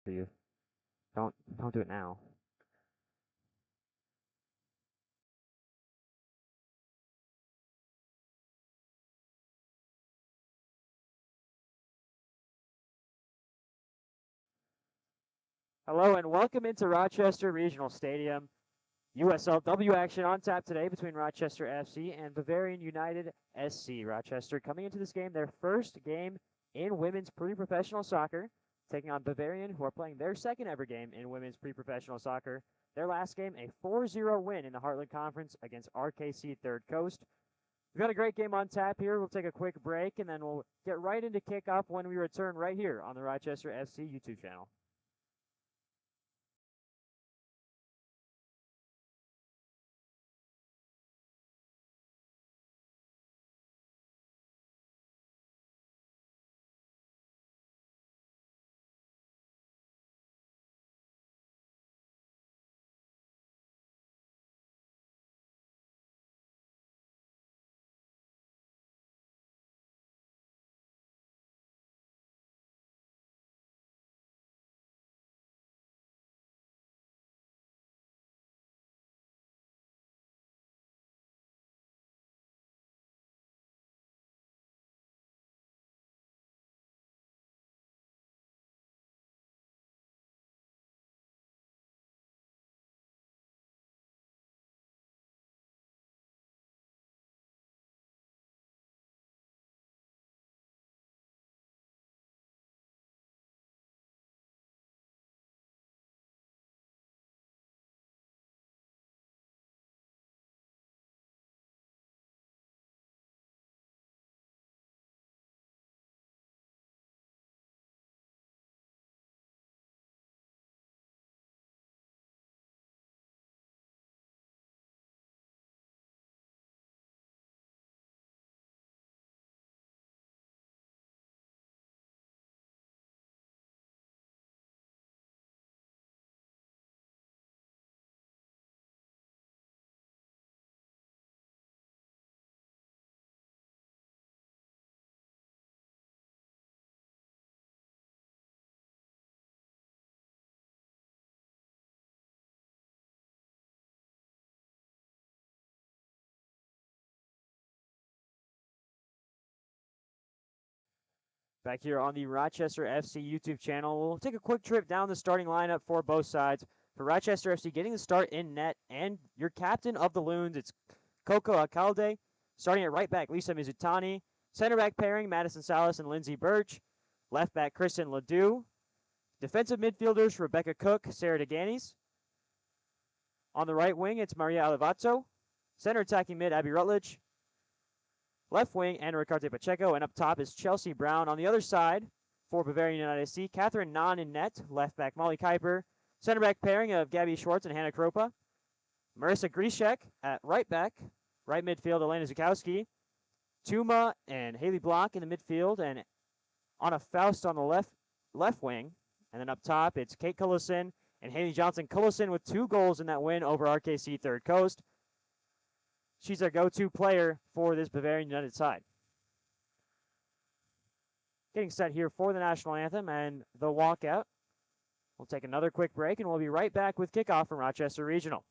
for you. Don't do it now. Hello and welcome into Rochester Regional Stadium. USL W action on tap today between Rochester FC and Bavarian United SC. Rochester coming into this game, their first game in women's pre-professional soccer, taking on Bavarian, who are playing their second ever game in women's pre-professional soccer. Their last game, a 4-0 win in the Heartland Conference against RKC Third Coast. We've got a great game on tap here. We'll take a quick break, and then we'll get right into kickoff when we return right here on the Rochester FC YouTube channel. Back here on the Rochester FC YouTube channel, we'll take a quick trip down the starting lineup for both sides. For Rochester FC, getting the start in net, and your captain of the Loons, it's Coco Alcalde. Starting at right back, Lisa Mizutani. Center back pairing, Madison Salas and Lindsay Birch. Left back, Kristen Ledoux. Defensive midfielders, Rebecca Cook, Sarah DeGanis. On the right wing, it's Maria Alivazzo. Center attacking mid, Abby Rutledge. Left wing, Anna Ricarte Pacheco, and up top is Chelsea Brown. On the other side, for Bavarian United SC, Catherine Nahn in net. Left back, Molly Kuiper. Center back pairing of Gabby Schwartz and Hannah Kropa. Marissa Grischek at right back. Right midfield, Elena Zukowski. Tuma and Haley Block in the midfield, and Anna Faust on the left wing. And then up top, it's Kate Cullison and Haley Johnson. Cullison with 2 goals in that win over RKC Third Coast. She's our go-to player for this Bavarian United side. Getting set here for the national anthem and the walkout. We'll take another quick break, and we'll be right back with kickoff from Rochester Regional.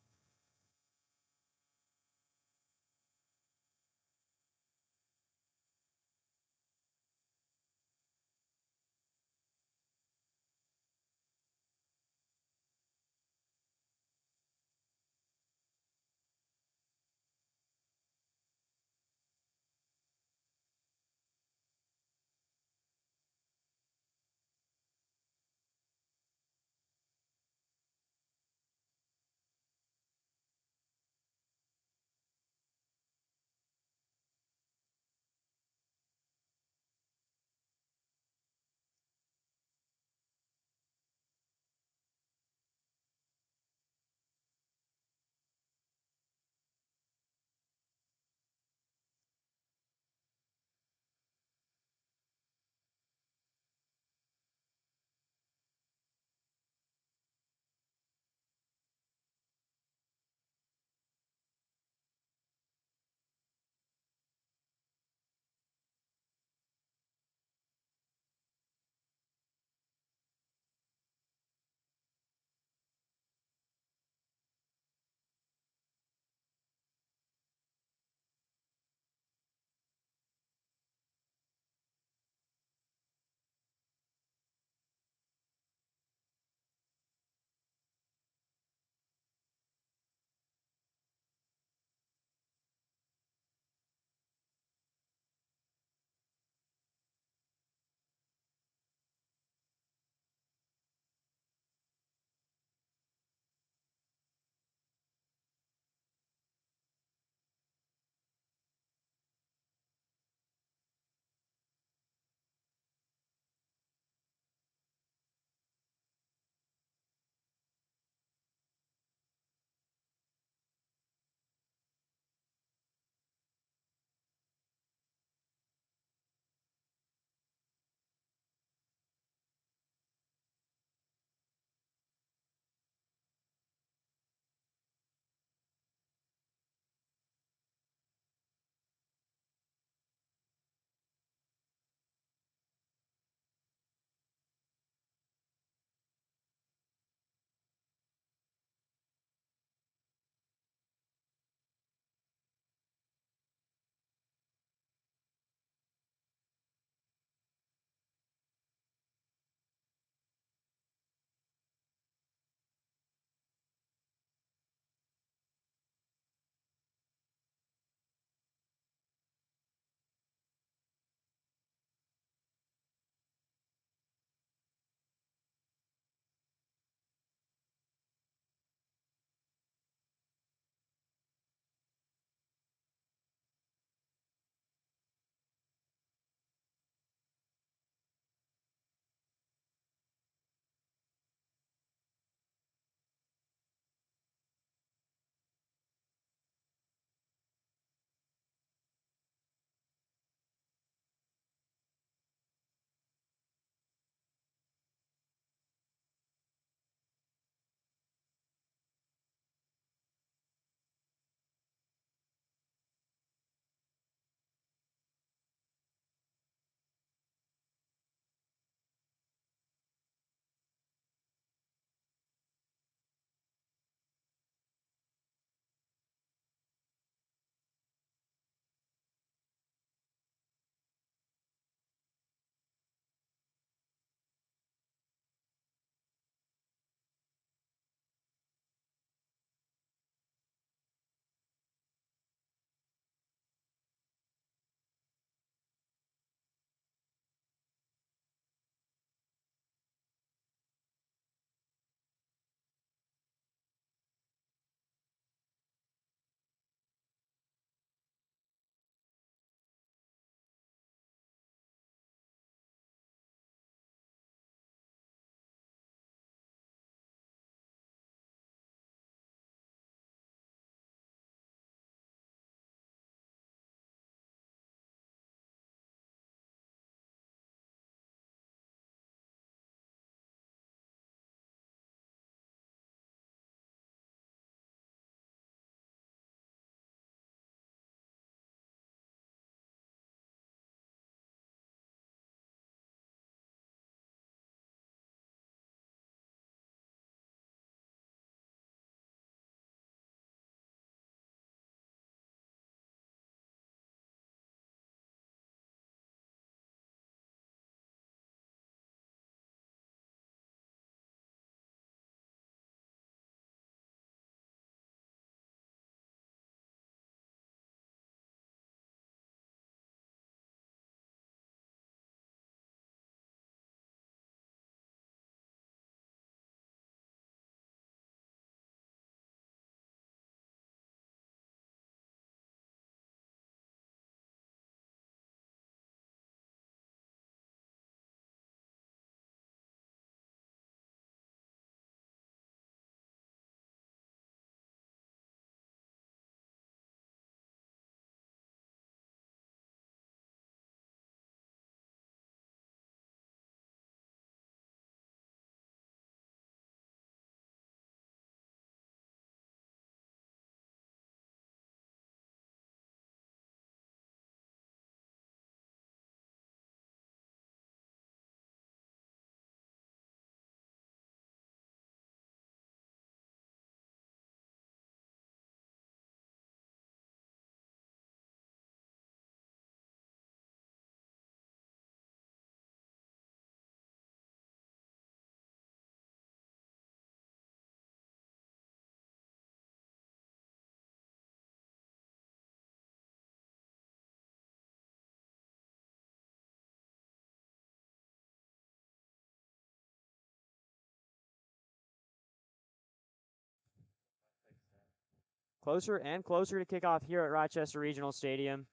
Closer and closer to kickoff here at Rochester Regional Stadium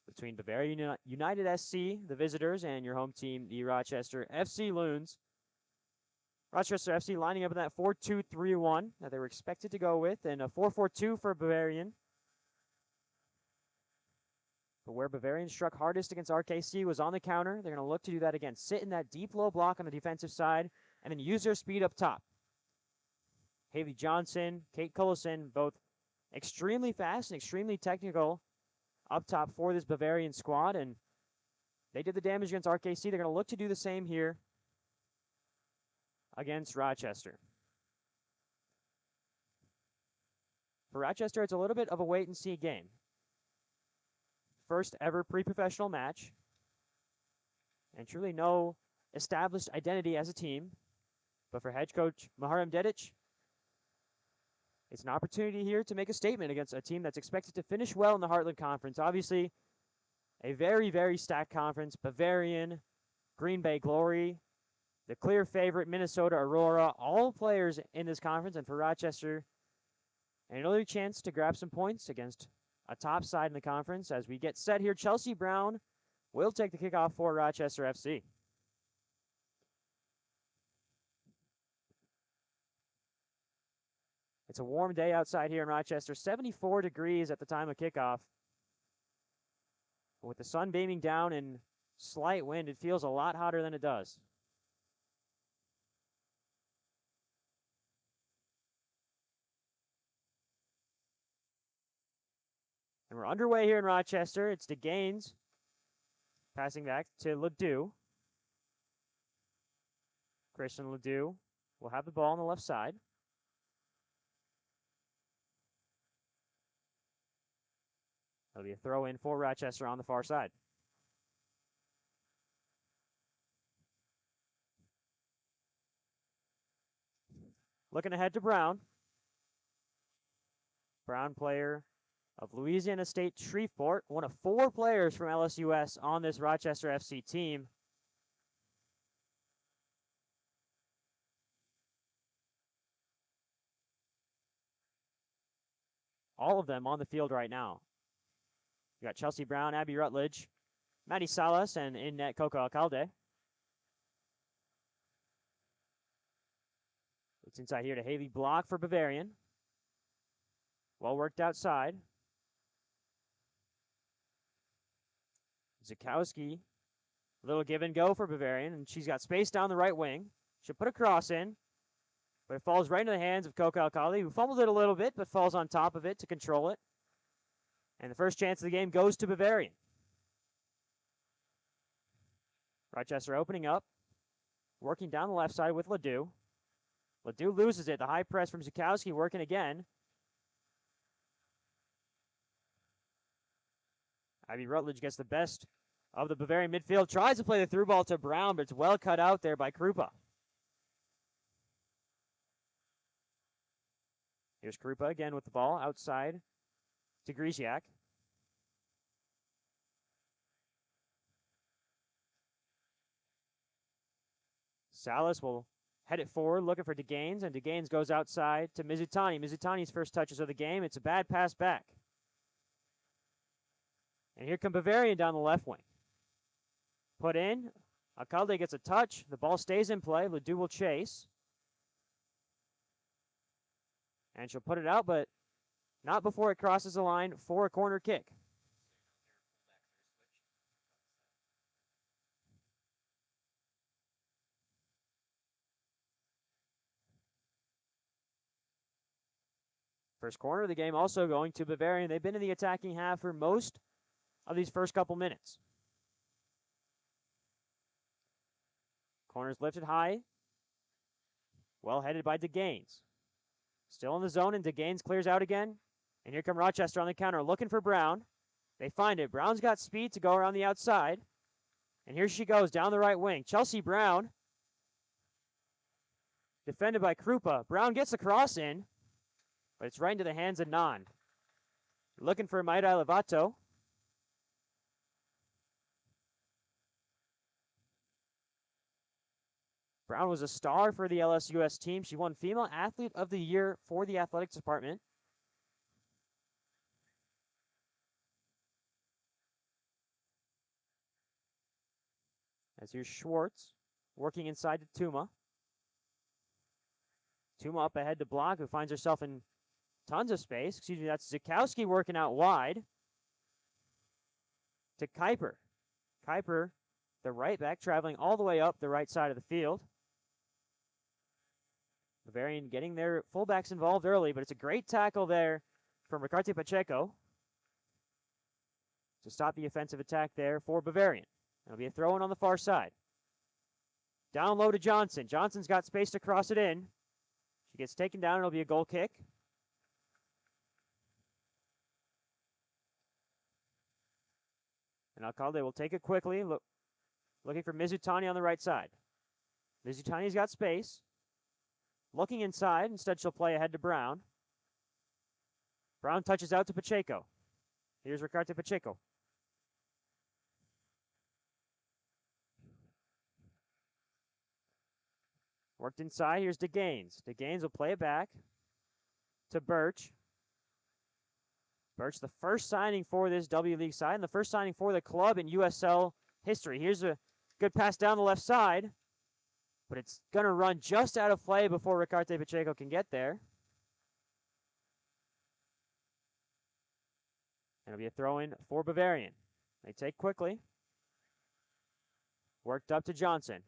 between Bavarian United SC, the visitors, and your home team, the Rochester FC Loons. Rochester FC lining up in that 4-2-3-1 that they were expected to go with, and a 4-4-2 for Bavarian. But where Bavarian struck hardest against RKC was on the counter. They're going to look to do that again. Sit in that deep low block on the defensive side, and then use their speed up top. Haley Johnson, Kate Cullison, both extremely fast and extremely technical up top for this Bavarian squad, and they did the damage against RKC. They're going to look to do the same here against Rochester. For Rochester, it's a little bit of a wait-and-see game. First ever pre-professional match, and truly no established identity as a team. But for head coach Muharrem Dedic, it's an opportunity here to make a statement against a team that's expected to finish well in the Heartland Conference. Obviously, a very, very stacked conference. Bavarian, Green Bay Glory, the clear favorite Minnesota Aurora, all players in this conference. And for Rochester, an early chance to grab some points against a top side in the conference. As we get set here, Chelsea Brown will take the kickoff for Rochester FC. It's a warm day outside here in Rochester, 74 degrees at the time of kickoff. With the sun beaming down and slight wind, it feels a lot hotter than it does. And we're underway here in Rochester. It's DeGaines passing back to Ledoux. Christian Ledoux will have the ball on the left side. That'll be a throw in for Rochester on the far side. Looking ahead to Brown. Brown, player of Louisiana State Shreveport, one of 4 players from LSUS on this Rochester FC team. All of them on the field right now. You got Chelsea Brown, Abby Rutledge, Maddie Salas, and in net Coco Alcalde. It's inside here to Haley Block for Bavarian. Well worked outside. Zukowski, a little give and go for Bavarian, and she's got space down the right wing. She'll put a cross in, but it falls right into the hands of Coco Alcalde, who fumbled it a little bit, but falls on top of it to control it. And the first chance of the game goes to Bavarian. Rochester opening up, working down the left side with Ledoux. Ledoux loses it. The high press from Zukowski working again. Abby Rutledge gets the best of the Bavarian midfield. Tries to play the through ball to Brown, but it's well cut out there by Krupa. Here's Krupa again with the ball outside to Grisiak. Salas will head it forward, looking for DeGaines, and DeGaines goes outside to Mizutani. Mizutani's first touches of the game. It's a bad pass back. And here come Bavarian down the left wing. Put in. Alcalde gets a touch. The ball stays in play. Ledoux will chase. And she'll put it out, but not before it crosses the line for a corner kick. First corner of the game also going to Bavarian. They've been in the attacking half for most of these first couple minutes. Corner's lifted high. Well headed by DeGaines. Still in the zone, and DeGaines clears out again. And here come Rochester on the counter, looking for Brown. They find it. Brown's got speed to go around the outside. And here she goes down the right wing. Chelsea Brown. Defended by Krupa. Brown gets the cross in, but it's right into the hands of Nan. Looking for Maida Levato. Brown was a star for the LSUS team. She won Female Athlete of the Year for the athletics department. As here's Schwartz working inside to Tuma. Tuma up ahead to block, who finds herself in tons of space. Excuse me, that's Zukowski working out wide to Kuiper. Kuiper, the right back, traveling all the way up the right side of the field. Bavarian getting their fullbacks involved early, but it's a great tackle there from Ricarte Pacheco to stop the offensive attack there for Bavarian. It'll be a throw-in on the far side. Down low to Johnson. Johnson's got space to cross it in. She gets taken down. It'll be a goal kick. And Alcalde will take it quickly, looking for Mizutani on the right side. Mizutani's got space. Looking inside. Instead, she'll play ahead to Brown. Brown touches out to Pacheco. Here's Ricarte Pacheco. Worked inside. Here's DeGaines. DeGaines will play it back to Birch. Birch, the first signing for this W League side and the first signing for the club in USL history. Here's a good pass down the left side, but it's going to run just out of play before Ricarte Pacheco can get there. And it'll be a throw-in for Bavarian. They take quickly. Worked up to Johnson.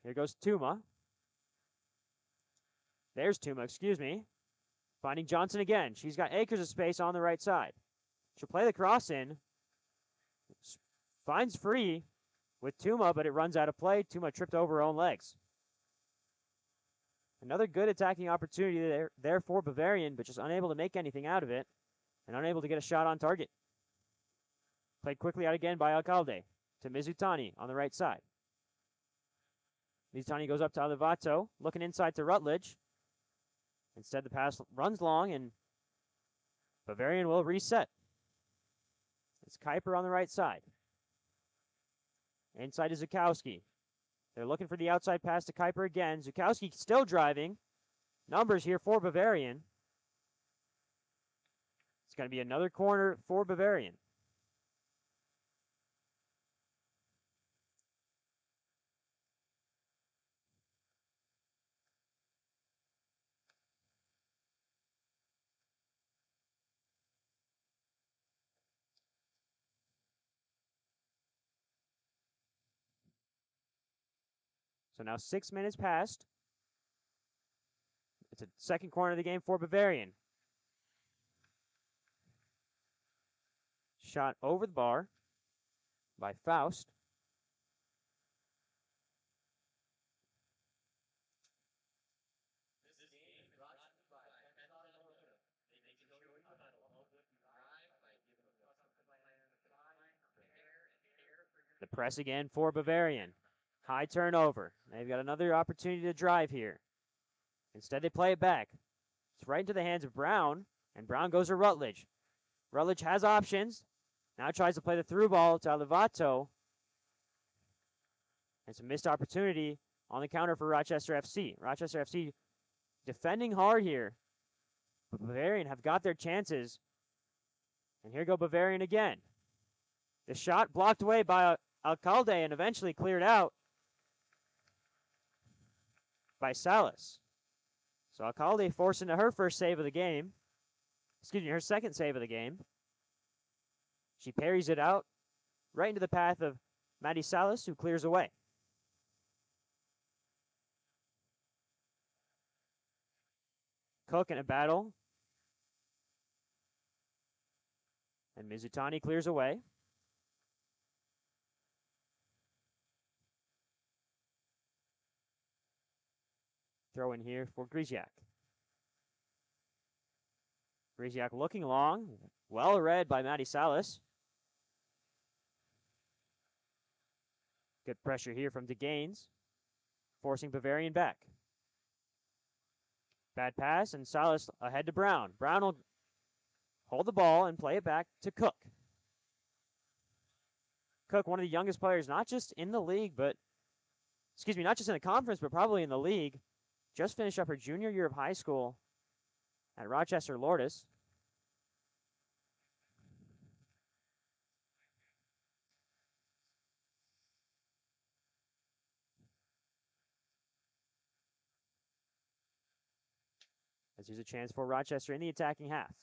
Here goes Tuma. There's Tuma, excuse me. Finding Johnson again. She's got acres of space on the right side. She'll play the cross in. Finds free with Tuma, but it runs out of play. Tuma tripped over her own legs. Another good attacking opportunity there for Bavarian, but just unable to make anything out of it and unable to get a shot on target. Played quickly out again by Alcalde to Mizutani on the right side. Mizutani goes up to Alivato, looking inside to Rutledge. Instead, the pass runs long, and Bavarian will reset. It's Kuiper on the right side. Inside is Zukowski. They're looking for the outside pass to Kuiper again. Zukowski still driving. Numbers here for Bavarian. It's going to be another corner for Bavarian. So now 6 minutes passed. It's a second corner of the game for Bavarian. Shot over the bar by Faust. The press again for Bavarian. High turnover. They've got another opportunity to drive here. Instead, they play it back. It's right into the hands of Brown, and Brown goes to Rutledge. Rutledge has options. Now tries to play the through ball to Alivato. It's a missed opportunity on the counter for Rochester FC. Rochester FC defending hard here. But Bavarian have got their chances. And here go Bavarian again. The shot blocked away by Alcalde and eventually cleared out by Salas. So Alcalde forced into her first save of the game. Excuse me, her second save of the game. She parries it out right into the path of Maddie Salas, who clears away. Cook in a battle. And Mizutani clears away. Throw in here for Griziak. Griziak looking long. Well read by Maddie Salas. Good pressure here from DeGaines, forcing Bavarian back. Bad pass, and Salas ahead to Brown. Brown will hold the ball and play it back to Cook. Cook, one of the youngest players, not just in the league, but, excuse me, not just in the conference, but probably in the league. Just finished up her junior year of high school at Rochester Lourdes. As here's a chance for Rochester in the attacking half.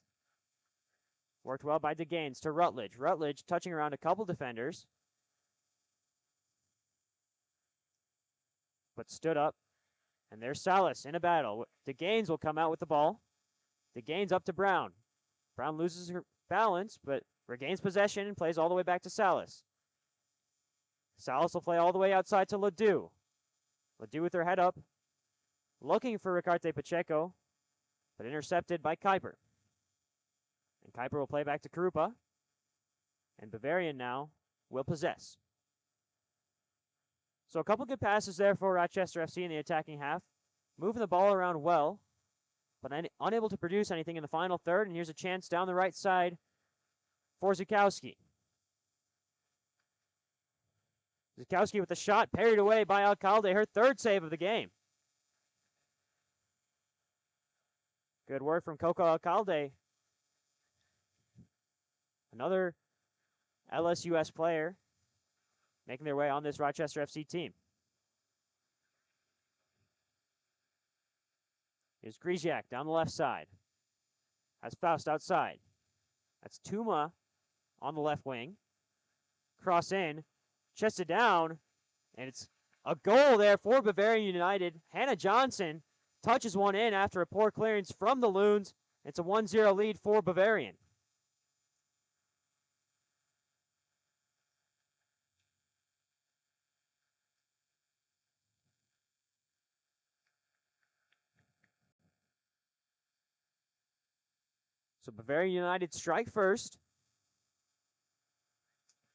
Worked well by DeGaines to Rutledge. Rutledge touching around a couple defenders, but stood up. And there's Salas in a battle. DeGaines will come out with the ball. DeGaines up to Brown. Brown loses her balance, but regains possession and plays all the way back to Salas. Salas will play all the way outside to Ledoux. Ledoux with her head up, looking for Ricarte Pacheco, but intercepted by Kuiper. And Kuiper will play back to Krupa. And Bavarian now will possess. So a couple good passes there for Rochester FC in the attacking half. Moving the ball around well, but unable to produce anything in the final third. And here's a chance down the right side for Zukowski. Zukowski with the shot, parried away by Alcalde, her third save of the game. Good work from Coco Alcalde. Another LSUS player making their way on this Rochester FC team. Here's Griziak down the left side. Has Faust outside. That's Tuma on the left wing. Cross in, chested down, and it's a goal there for Bavarian United. Hannah Johnson touches one in after a poor clearance from the Loons. It's a 1-0 lead for Bavarian. So Bavarian United strike first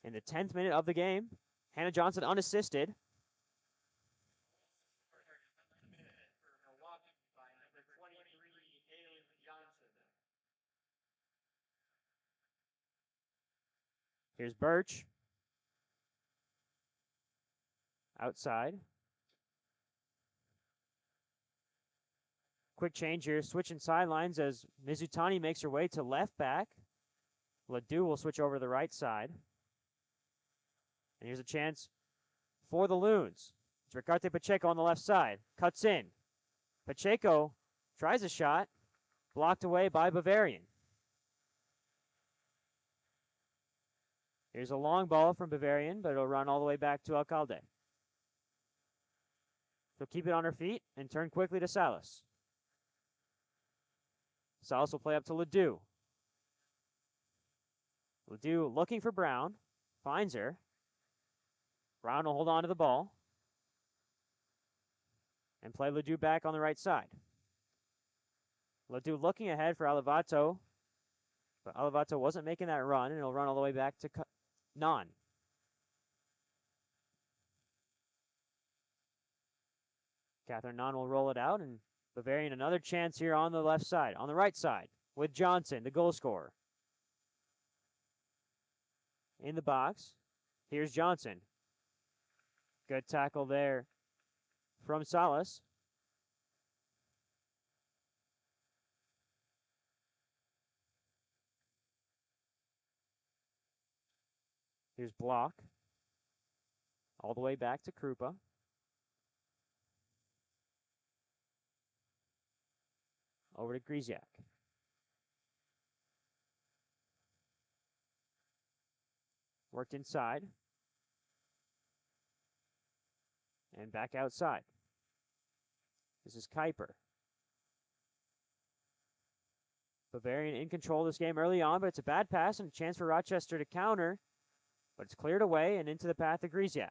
in the 10th minute of the game. Hannah Johnson unassisted. Here's Birch. Outside. Quick change here, switching sidelines as Mizutani makes her way to left back. Ledoux will switch over to the right side. And here's a chance for the Loons. It's Ricarte Pacheco on the left side. Cuts in. Pacheco tries a shot. Blocked away by Bavarian. Here's a long ball from Bavarian, but it'll run all the way back to Alcalde. So keep it on her feet and turn quickly to Salas. Salas will play up to Ledoux. Ledoux looking for Brown. Finds her. Brown will hold on to the ball. And play Ledoux back on the right side. Ledoux looking ahead for Alivato. But Alivato wasn't making that run, and it'll run all the way back to Nan. Catherine Nan will roll it out, and Bavarian another chance here on the left side, on the right side, with Johnson, the goal scorer. In the box, here's Johnson. Good tackle there from Salas. Here's Block. All the way back to Krupa. Over to Griziak. Worked inside. And back outside. This is Kuiper. Bavarian in control of this game early on, but it's a bad pass and a chance for Rochester to counter. But it's cleared away and into the path of Griziak.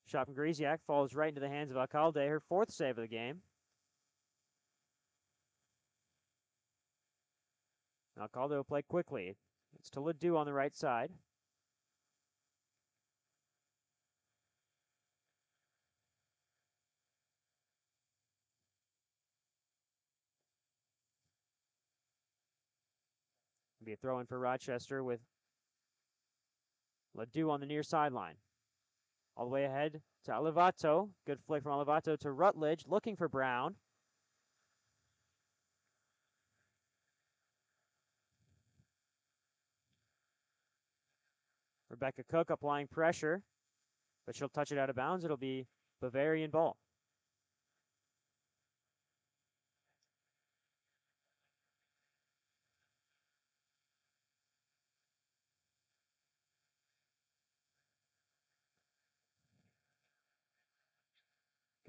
Shot from Griziak falls right into the hands of Alcalde, her fourth save of the game. Alcalde will play quickly. It's to Ledoux on the right side. It'll be a throw in for Rochester with Ledoux on the near sideline. All the way ahead to Alivato. Good flick from Alivato to Rutledge, looking for Brown. Rebecca Cook applying pressure, but she'll touch it out of bounds. It'll be Bavarian ball.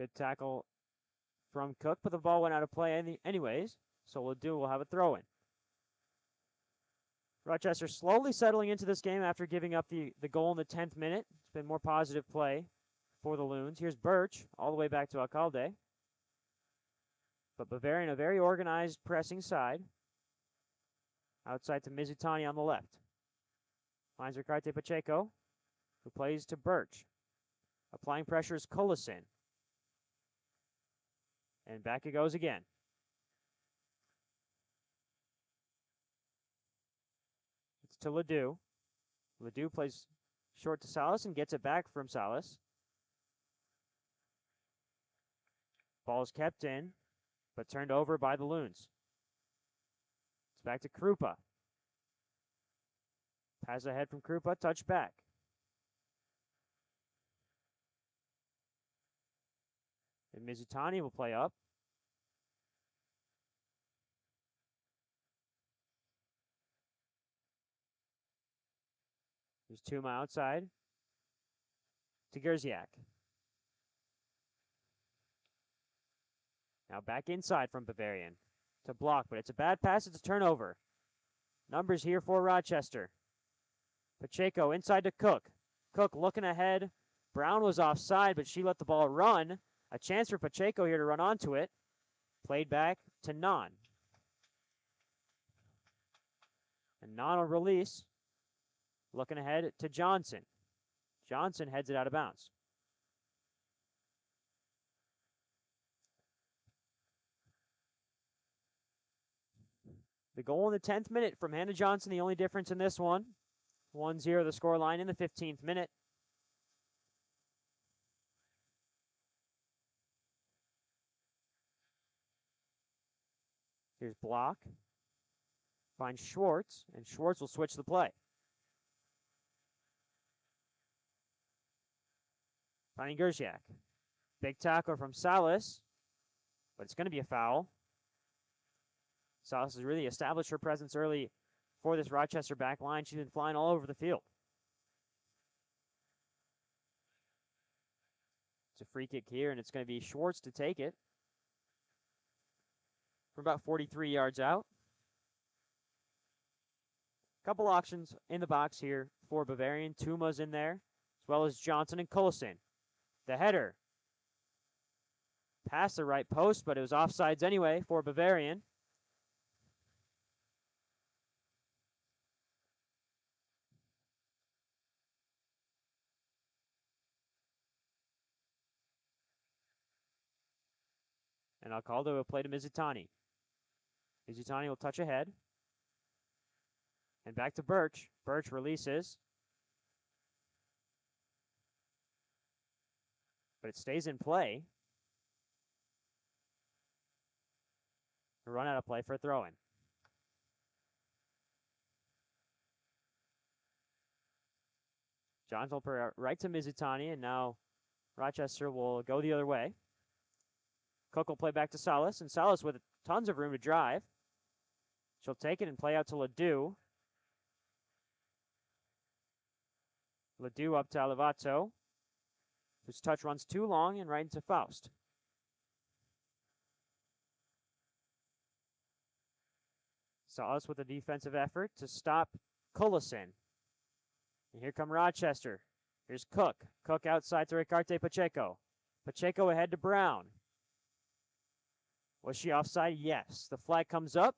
Good tackle from Cook, but the ball went out of play anyways, so Ledoux will have a throw-in. Rochester slowly settling into this game after giving up the goal in the 10th minute. It's been more positive play for the Loons. Here's Birch all the way back to Alcalde. But Bavarian, a very organized pressing side. Outside to Mizutani on the left. Finds Ricarte Pacheco, who plays to Birch. Applying pressure is Collison. And back it goes again. It's to Ledoux. Ledoux plays short to Salas and gets it back from Salas. Ball is kept in, but turned over by the Loons. It's back to Krupa. Pass ahead from Krupa, touch back. And Mizutani will play up. There's Tuma outside to Gerziak. Now back inside from Bavarian to block, but it's a bad pass. It's a turnover. Numbers here for Rochester. Pacheco inside to Cook. Cook looking ahead. Brown was offside, but she let the ball run. A chance for Pacheco here to run onto it. Played back to Non. And Non will release. Looking ahead to Johnson. Johnson heads it out of bounds. The goal in the 10th minute from Hannah Johnson, the only difference in this one. 1-0 the scoreline in the 15th minute. Here's Block. Finds Schwartz, and Schwartz will switch the play. Finding Gerziak. Big tackle from Salas, but it's going to be a foul. Salas has really established her presence early for this Rochester back line. She's been flying all over the field. It's a free kick here, and it's going to be Schwartz to take it from about 43 yards out. Couple options in the box here for Bavarian. Tuma's in there, as well as Johnson and Collison. The header. Past the right post, but it was offsides anyway for Bavarian. And Alcalde will play to Mizutani. Mizutani will touch ahead. And back to Birch. Birch releases. But it stays in play. A run out of play for a throw-in. Johnson will play right to Mizutani, and now Rochester will go the other way. Cook will play back to Salas, and Salas with tons of room to drive. She'll take it and play out to Ledoux. Ledoux up to Alivato, whose touch runs too long and right into Faust. Salas with a defensive effort to stop Collison. And here come Rochester. Here's Cook. Cook outside to Ricarte Pacheco. Pacheco ahead to Brown. Was she offside? Yes. The flag comes up.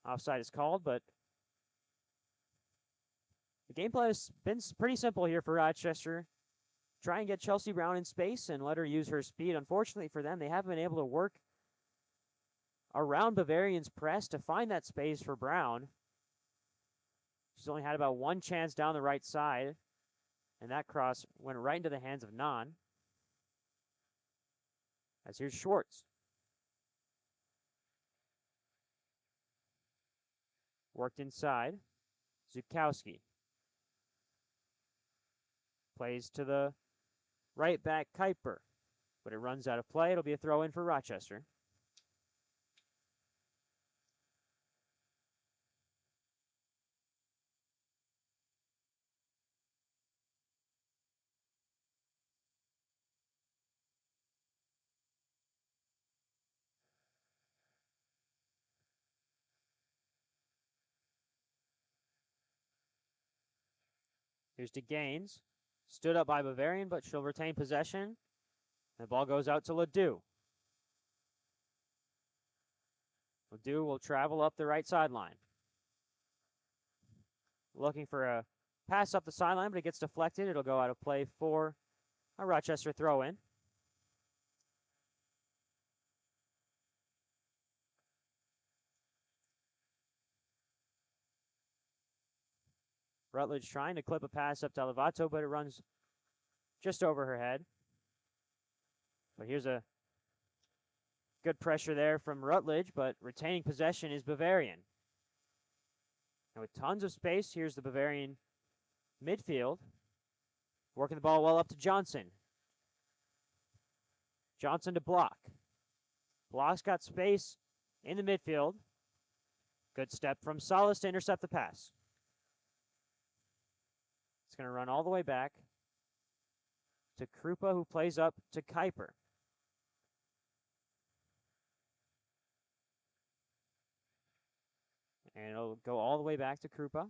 Offside is called, but the game plan has been pretty simple here for Rochester. Try and get Chelsea Brown in space and let her use her speed. Unfortunately for them, they haven't been able to work around Bavarian's press to find that space for Brown. She's only had about one chance down the right side, and that cross went right into the hands of Non. As here's Schwartz. Worked inside. Zukowski. Plays to the right back Kuiper, but it runs out of play. It'll be a throw in for Rochester. Here's to Gaines. Stood up by Bavarian, but she'll retain possession. The ball goes out to Ledoux. Ledoux will travel up the right sideline. Looking for a pass up the sideline, but it gets deflected. It'll go out of play for a Rochester throw-in. Rutledge trying to clip a pass up to Elevato, but it runs just over her head. But here's a good pressure there from Rutledge, but retaining possession is Bavarian. And with tons of space, here's the Bavarian midfield. Working the ball well up to Johnson. Johnson to Block. Block's got space in the midfield. Good step from Salas to intercept the pass. It's going to run all the way back to Krupa, who plays up to Kuiper. And it'll go all the way back to Krupa.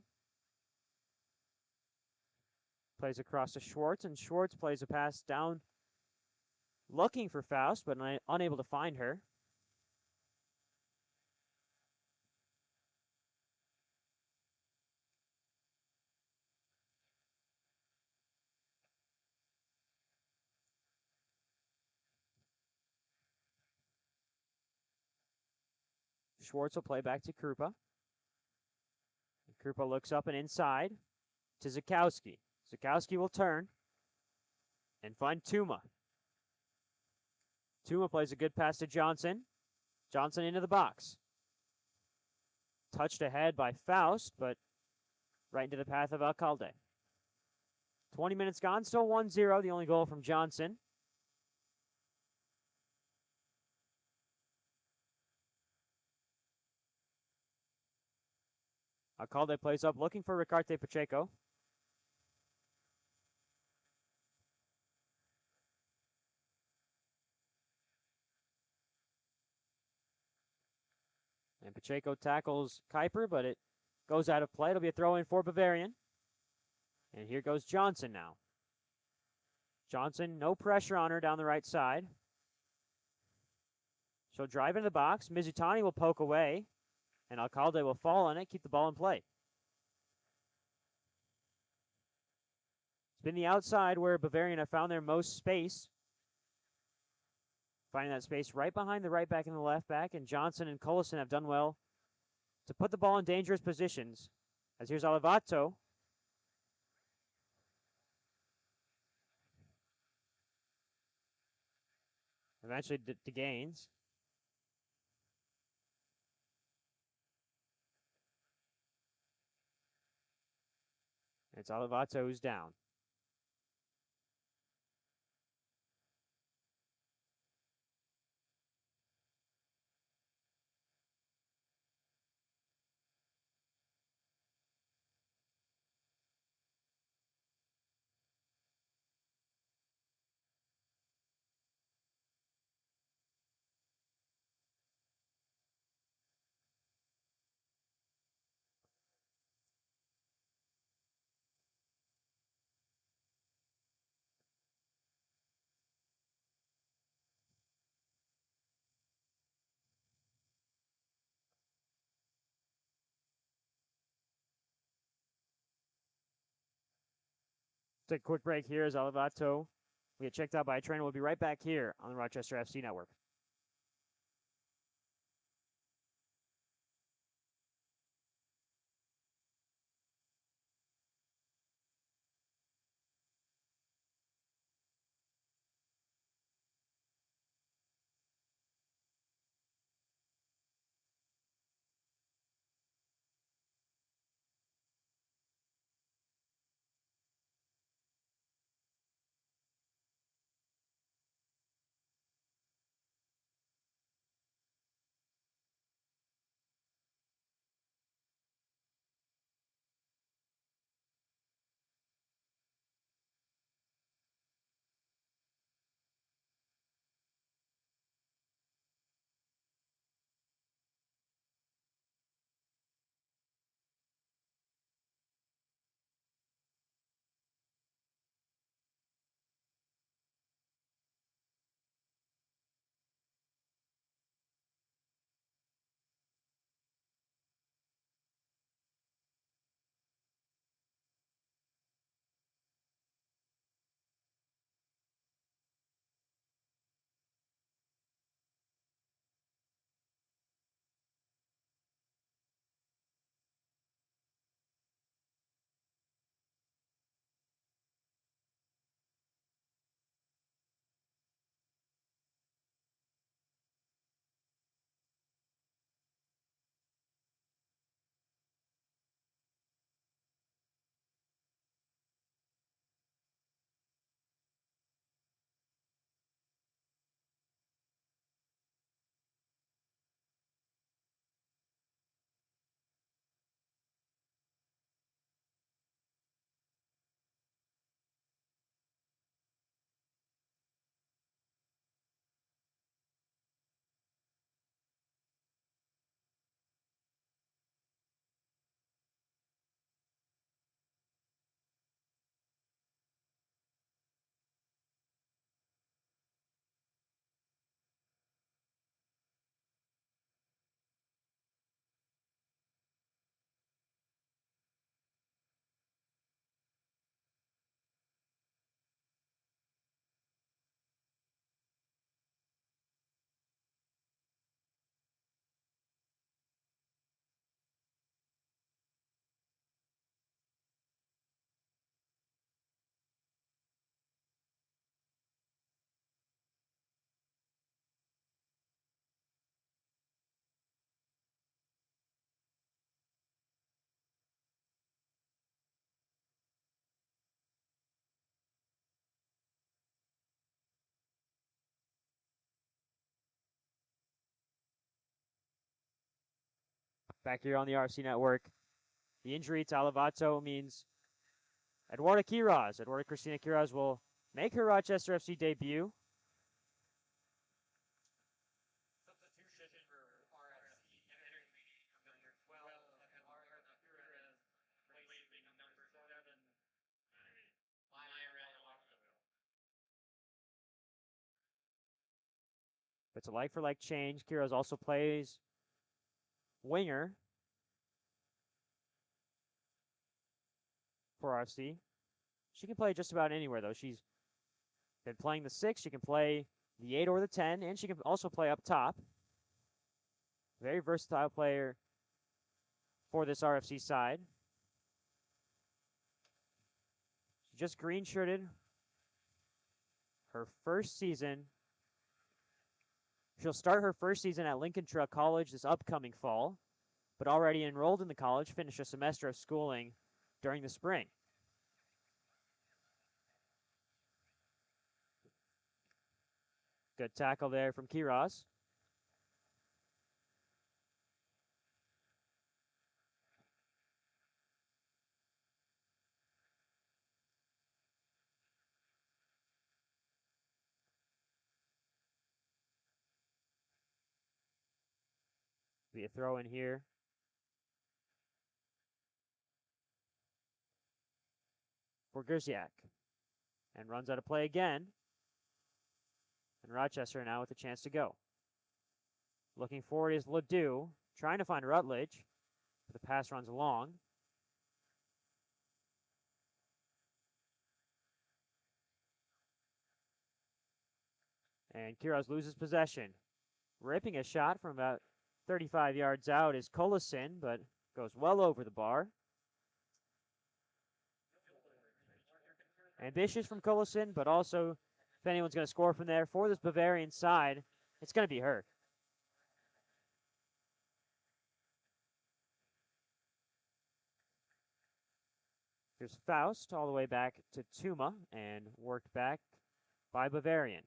Plays across to Schwartz, and Schwartz plays a pass down, looking for Faust, but unable to find her. Schwartz will play back to Krupa. Krupa looks up and inside to Zakowski. Zakowski will turn and find Tuma. Tuma plays a good pass to Johnson. Johnson into the box. Touched ahead by Faust, but right into the path of Alcalde. 20 minutes gone, still 1-0, the only goal from Johnson. Alcalde plays up, looking for Ricarte Pacheco. And Pacheco tackles Kuiper, but it goes out of play. It'll be a throw-in for Bavarian. And here goes Johnson now. Johnson, no pressure on her down the right side. She'll drive into the box. Mizutani will poke away. And Alcalde will fall on it, keep the ball in play. It's been the outside where Bavarian have found their most space. Finding that space right behind the right back and the left back. And Johnson and Collison have done well to put the ball in dangerous positions. As here's Olivato. Eventually to Gaines. It's Olivato who's down. Take a quick break here as Olivato will get checked out by a trainer. We'll be right back here on the Rochester FC Network. Back here on the RFC Network. The injury to Alivato means Eduarda Quiroz. Eduarda Cristina Quiroz will make her Rochester FC debut. It's a like-for-like change. Quiroz also plays winger for RFC. She can play just about anywhere, though. She's been playing the 6. She can play the 8 or the 10, and she can also play up top. Very versatile player for this RFC side. She just green-shirted her first season. She'll start her first season at Lincoln Trail College this upcoming fall, but already enrolled in the college, finished a semester of schooling during the spring. Good tackle there from Quiroz. Be a throw in here. For Gerziak. And runs out of play again. And Rochester now with a chance to go. Looking forward is Ledoux, trying to find Rutledge. But the pass runs long. And Quiroz loses possession. Ripping a shot from about 35 yards out is Colasin, but goes well over the bar. Ambitious from Colasin, but also if anyone's going to score from there for this Bavarian side, it's going to be her. Here's Faust all the way back to Tuma and worked back by Bavarian.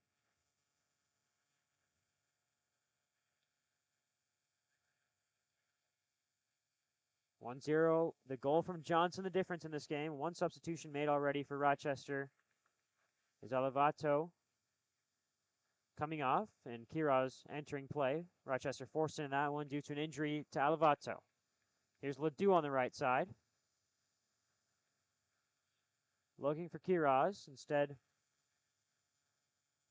1-0, the goal from Johnson, the difference in this game. One substitution made already for Rochester is Alivato coming off, and Quiroz entering play. Rochester forced in that one due to an injury to Alivato. Here's Ledoux on the right side. Looking for Quiroz. Instead,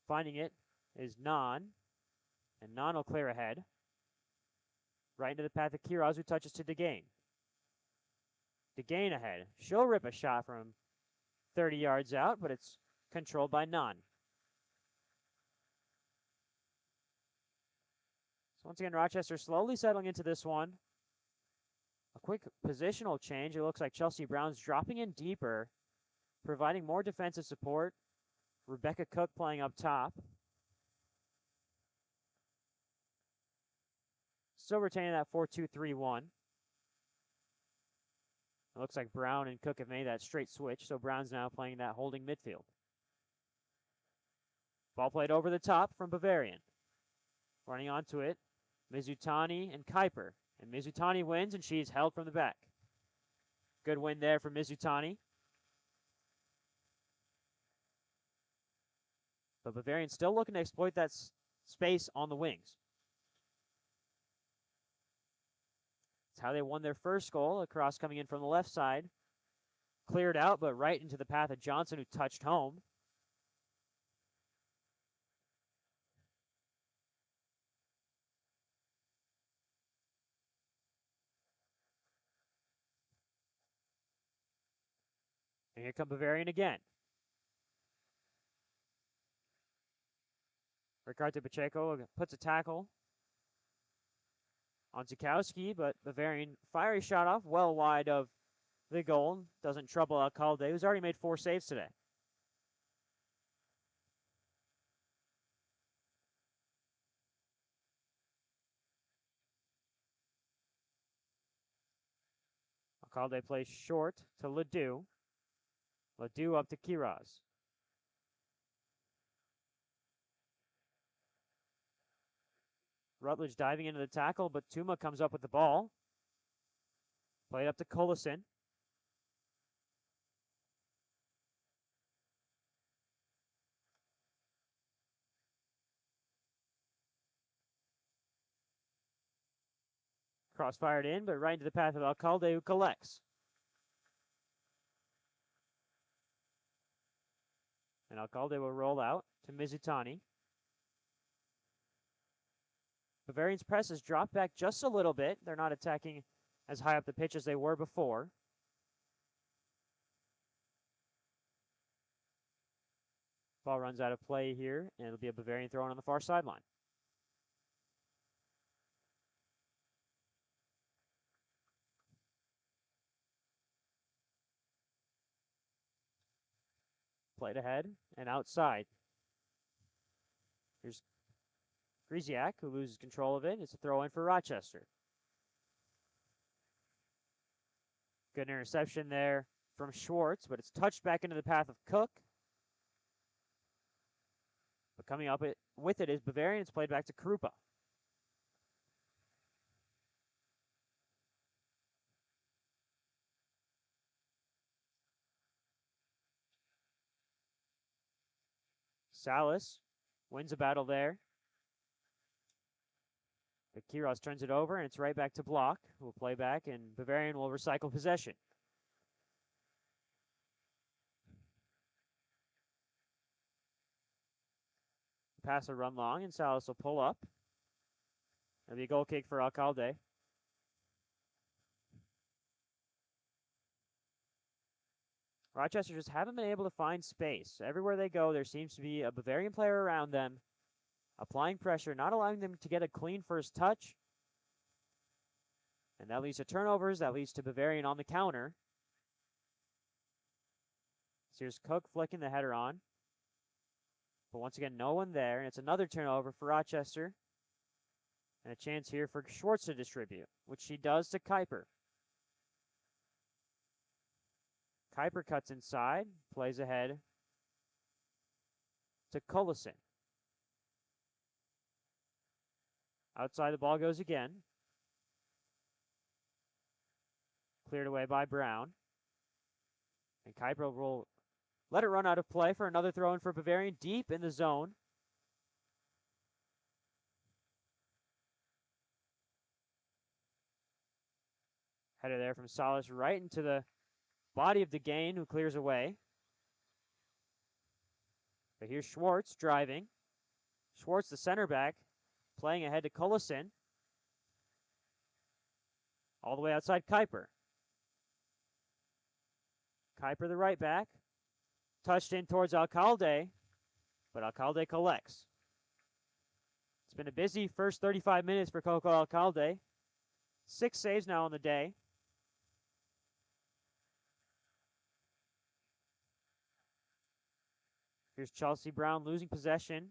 finding it is Non, and Non will clear ahead. Right into the path of Quiroz, who touches to DeGain. DeGain ahead. She'll rip a shot from 30 yards out, but it's controlled by Non. So once again, Rochester slowly settling into this one. A quick positional change. It looks like Chelsea Brown's dropping in deeper, providing more defensive support. Rebecca Cook playing up top. Still retaining that 4-2-3-1. It looks like Brown and Cook have made that straight switch, so Brown's now playing that holding midfield. Ball played over the top from Bavarian. Running onto it, Mizutani and Kuiper. And Mizutani wins, and she's held from the back. Good win there for Mizutani. But Bavarian still looking to exploit that space on the wings. It's how they won their first goal. A cross coming in from the left side. Cleared out, but right into the path of Johnson, who touched home. And here come Bavarian again. Ricardo Pacheco puts a tackle on Zukowski, but Bavarian fiery shot off well wide of the goal. Doesn't trouble Alcalde, who's already made 4 saves today. Alcalde plays short to Ledoux. Ledoux up to Quiroz. Rutledge diving into the tackle, but Tuma comes up with the ball. Played up to Collison. Cross-fired in, but right into the path of Alcalde, who collects. And Alcalde will roll out to Mizutani. Bavarian's press has dropped back just a little bit. They're not attacking as high up the pitch as they were before. Ball runs out of play here, and it'll be a Bavarian throw on the far sideline. Played ahead and outside. Here's Griziak, who loses control of it. It's a throw in for Rochester. Good interception there from Schwartz, but it's touched back into the path of Cook. But coming up with it is Bavarian. It's played back to Krupa. Salas wins a battle there. But Kiros turns it over, and it's right back to Block, who will play back, and Bavarian will recycle possession. Pass will run long, and Salas will pull up. It'll be a goal kick for Alcalde. Rochester just haven't been able to find space. Everywhere they go, there seems to be a Bavarian player around them, applying pressure, not allowing them to get a clean first touch. And that leads to turnovers. That leads to Bavarian on the counter. So here's Cook flicking the header on. But once again, no one there. And it's another turnover for Rochester. And a chance here for Schwartz to distribute, which she does to Kuiper. Kuiper cuts inside, plays ahead to Collison. Outside the ball goes again. Cleared away by Brown. And Kuiper will let it run out of play for another throw in for Bavarian deep in the zone. Header there from Salas right into the body of DeGain, who clears away. But here's Schwartz driving. Schwartz, the center back, playing ahead to Collison. All the way outside Kuiper. Kuiper, the right back. Touched in towards Alcalde, but Alcalde collects. It's been a busy first 35 minutes for Coco Alcalde. 6 saves now on the day. Here's Chelsea Brown losing possession.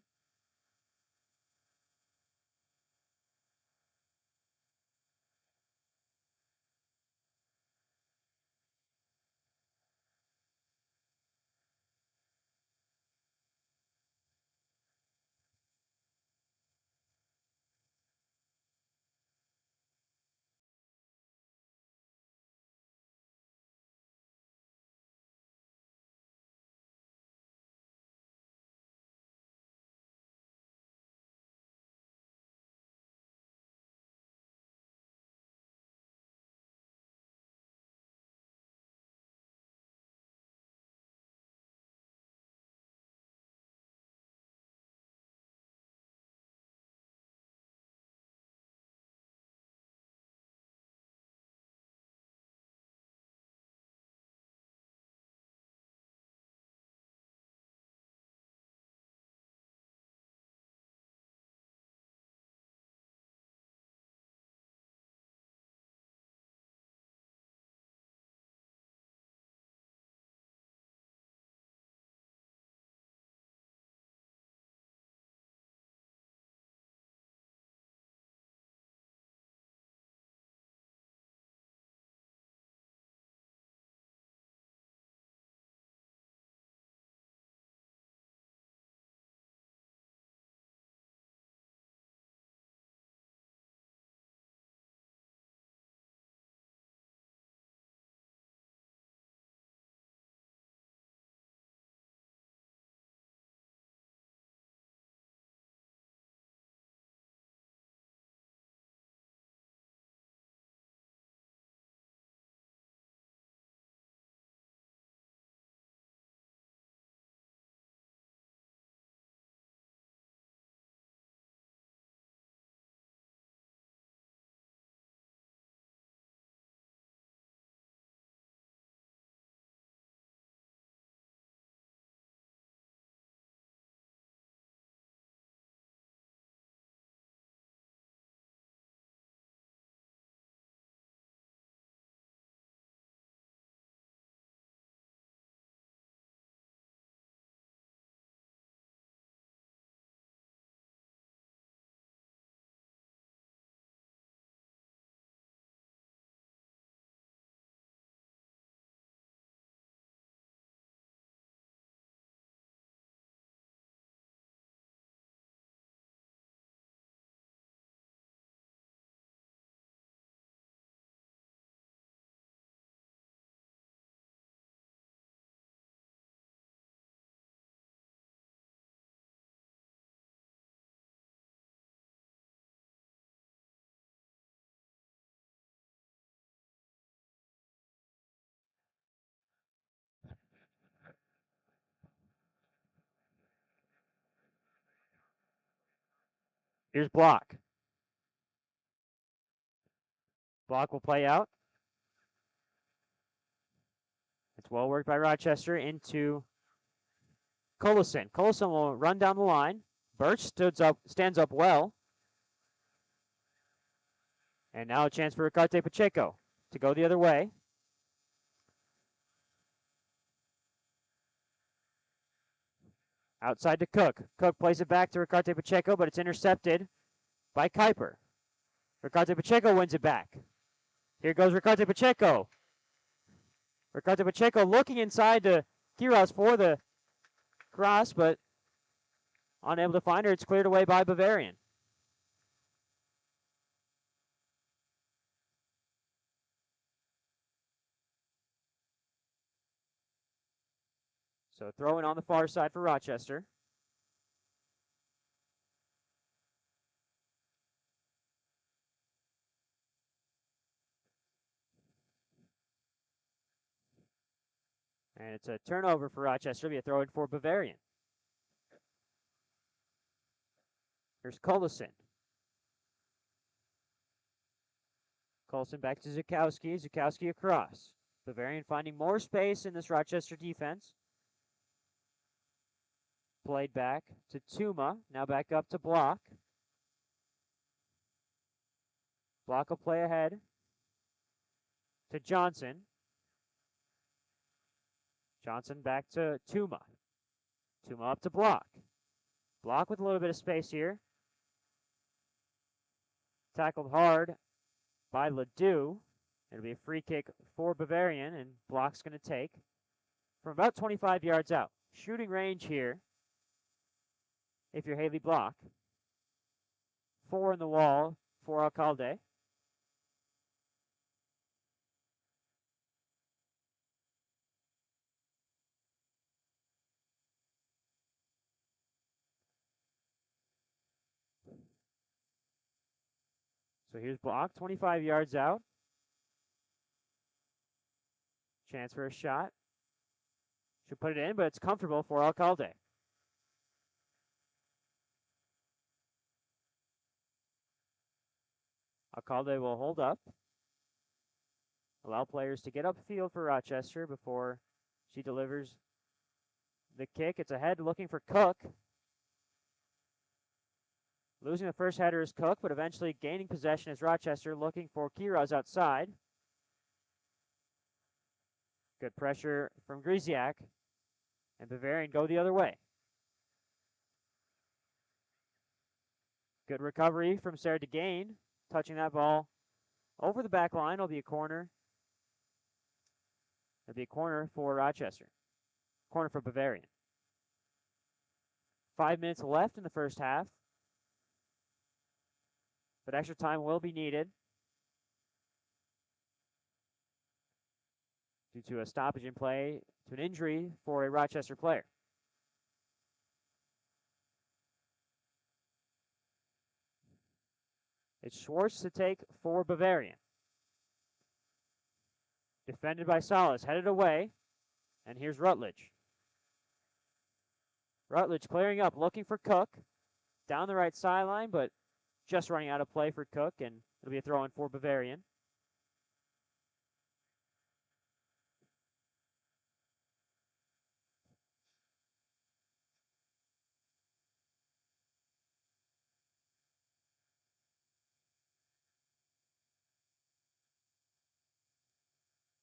Here's Block. Block will play out. It's well worked by Rochester into Collison. Collison will run down the line. Birch stands up well. And now a chance for Ricarte Pacheco to go the other way. Outside to Cook. Cook plays it back to Ricarte Pacheco, but it's intercepted by Kuiper. Ricarte Pacheco wins it back. Here goes Ricarte Pacheco. Ricarte Pacheco looking inside to Quiroz for the cross, but unable to find her. It's cleared away by Bavarian. So throw in on the far side for Rochester. And it's a turnover for Rochester. It'll be a throw in for Bavarian. Here's Collison. Collison back to Zukowski. Zukowski across. Bavarian finding more space in this Rochester defense. Played back to Tuma. Now back up to Block. Block will play ahead to Johnson. Johnson back to Tuma. Tuma up to Block. Block with a little bit of space here. Tackled hard by Ledoux. It'll be a free kick for Bavarian, and Block's going to take from about 25 yards out. Shooting range here, if you're Haley Block. 4 in the wall for Alcalde. So here's Block, 25 yards out. Chance for a shot. Should put it in, but it's comfortable for Alcalde. Alcalde will hold up. Allow players to get upfield for Rochester before she delivers the kick. It's ahead looking for Cook. Losing the first header is Cook, but eventually gaining possession is Rochester, looking for Quiroz outside. Good pressure from Griziak, and Bavarian go the other way. Good recovery from Sarah DeGain, touching that ball over the back line. It'll be a corner. It'll be a corner for Rochester. Corner for Bavarian. 5 minutes left in the first half, but extra time will be needed due to a stoppage in play, to an injury for a Rochester player. It's Schwartz to take for Bavarian. Defended by Salas, headed away, and here's Rutledge. Rutledge clearing up, looking for Cook. Down the right sideline, but just running out of play for Cook, and it'll be a throw-in for Bavarian.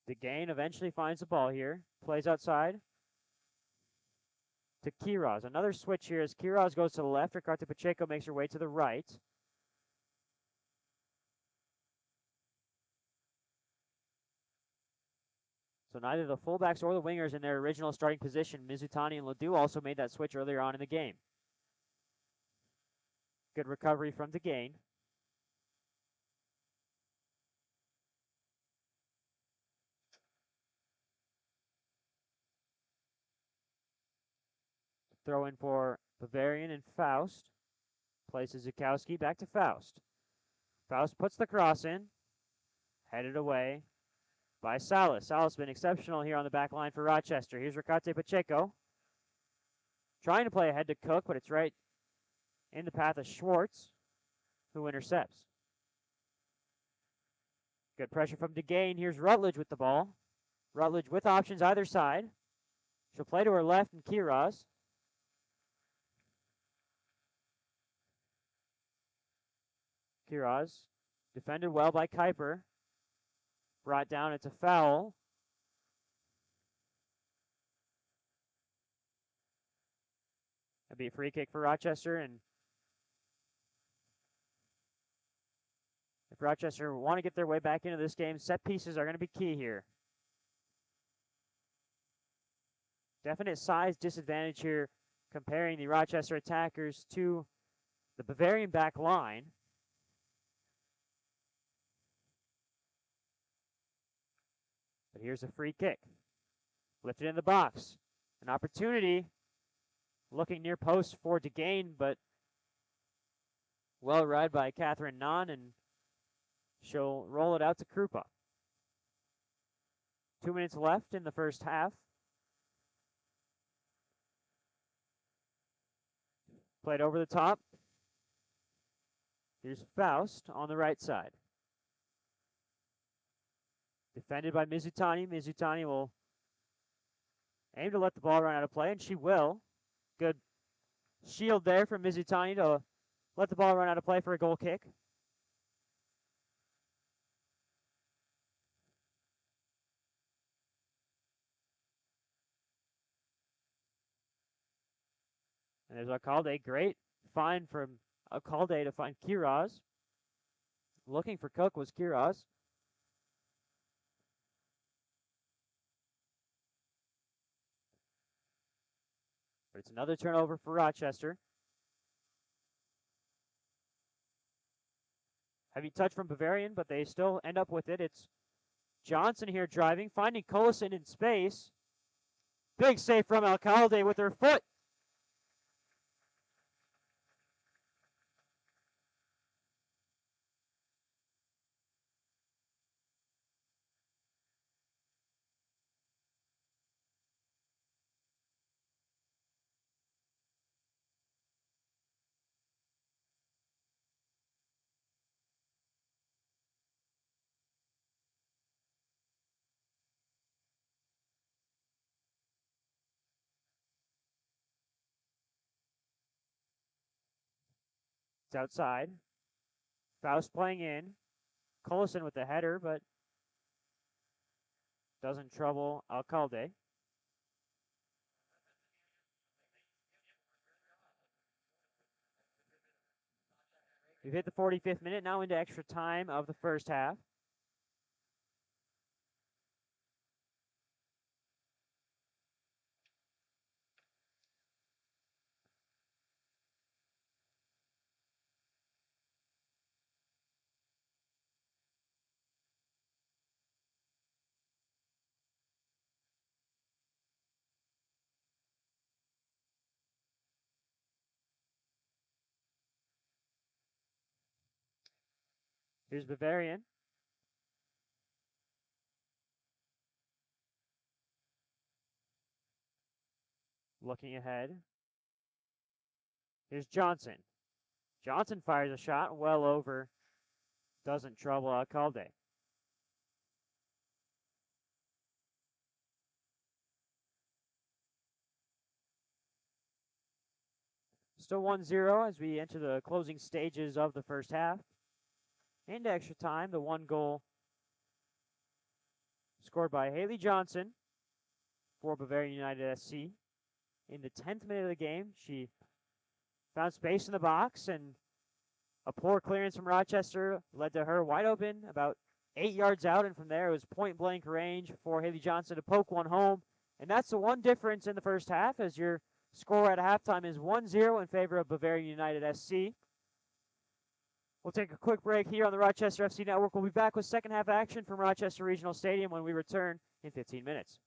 DeGain eventually finds the ball here. Plays outside to Quiroz. Another switch here as Quiroz goes to the left. Ricarte Pacheco makes her way to the right. So neither the fullbacks or the wingers in their original starting position. Mizutani and Ledoux also made that switch earlier on in the game. Good recovery from DeGain. Throw in for Bavarian and Faust. Places Zukowski back to Faust. Faust puts the cross in. Headed away by Salas. Salas has been exceptional here on the back line for Rochester. Here's Ricarte Pacheco. Trying to play ahead to Cook, but it's right in the path of Schwartz. who intercepts. Good pressure from DeGane. Here's Rutledge with the ball. Rutledge with options either side. She'll play to her left and Kiraz. Kiraz defended well by Kuiper. Brought down, it's a foul. That'd be a free kick for Rochester, and if Rochester want to get their way back into this game, set pieces are going to be key here. Definite size disadvantage here comparing the Rochester attackers to the Bavarian back line. But here's a free kick. Lifted in the box. An opportunity. Looking near post for DeGane, but well read by Catherine Nahn, and she'll roll it out to Krupa. 2 minutes left in the first half. Played over the top. Here's Faust on the right side. Defended by Mizutani. Mizutani will aim to let the ball run out of play, and she will. Good shield there from Mizutani to let the ball run out of play for a goal kick. And there's Alcalde. Great find from Alcalde to find Kiraz. Looking for Cook was Kiraz. But it's another turnover for Rochester. Heavy touch from Bavarian, but they still end up with it. It's Johnson here driving, finding Collison in space. Big save from Alcalde with her foot. It's outside. Faust playing in. Collison with the header, but doesn't trouble Alcalde. We've hit the 45th minute, now into extra time of the first half. Here's Bavarian. Looking ahead. Here's Johnson. Johnson fires a shot well over. Doesn't trouble Alcalde. Still 1-0 as we enter the closing stages of the first half. Into extra time, the one goal scored by Haley Johnson for Bavarian United SC. In the 10th minute of the game, she found space in the box, and a poor clearance from Rochester led to her wide open about 8 yards out, and from there it was point-blank range for Haley Johnson to poke one home. And that's the one difference in the first half, as your score at halftime is 1-0 in favor of Bavarian United SC. We'll take a quick break here on the Rochester FC Network. We'll be back with second half action from Rochester Regional Stadium when we return in 15 minutes.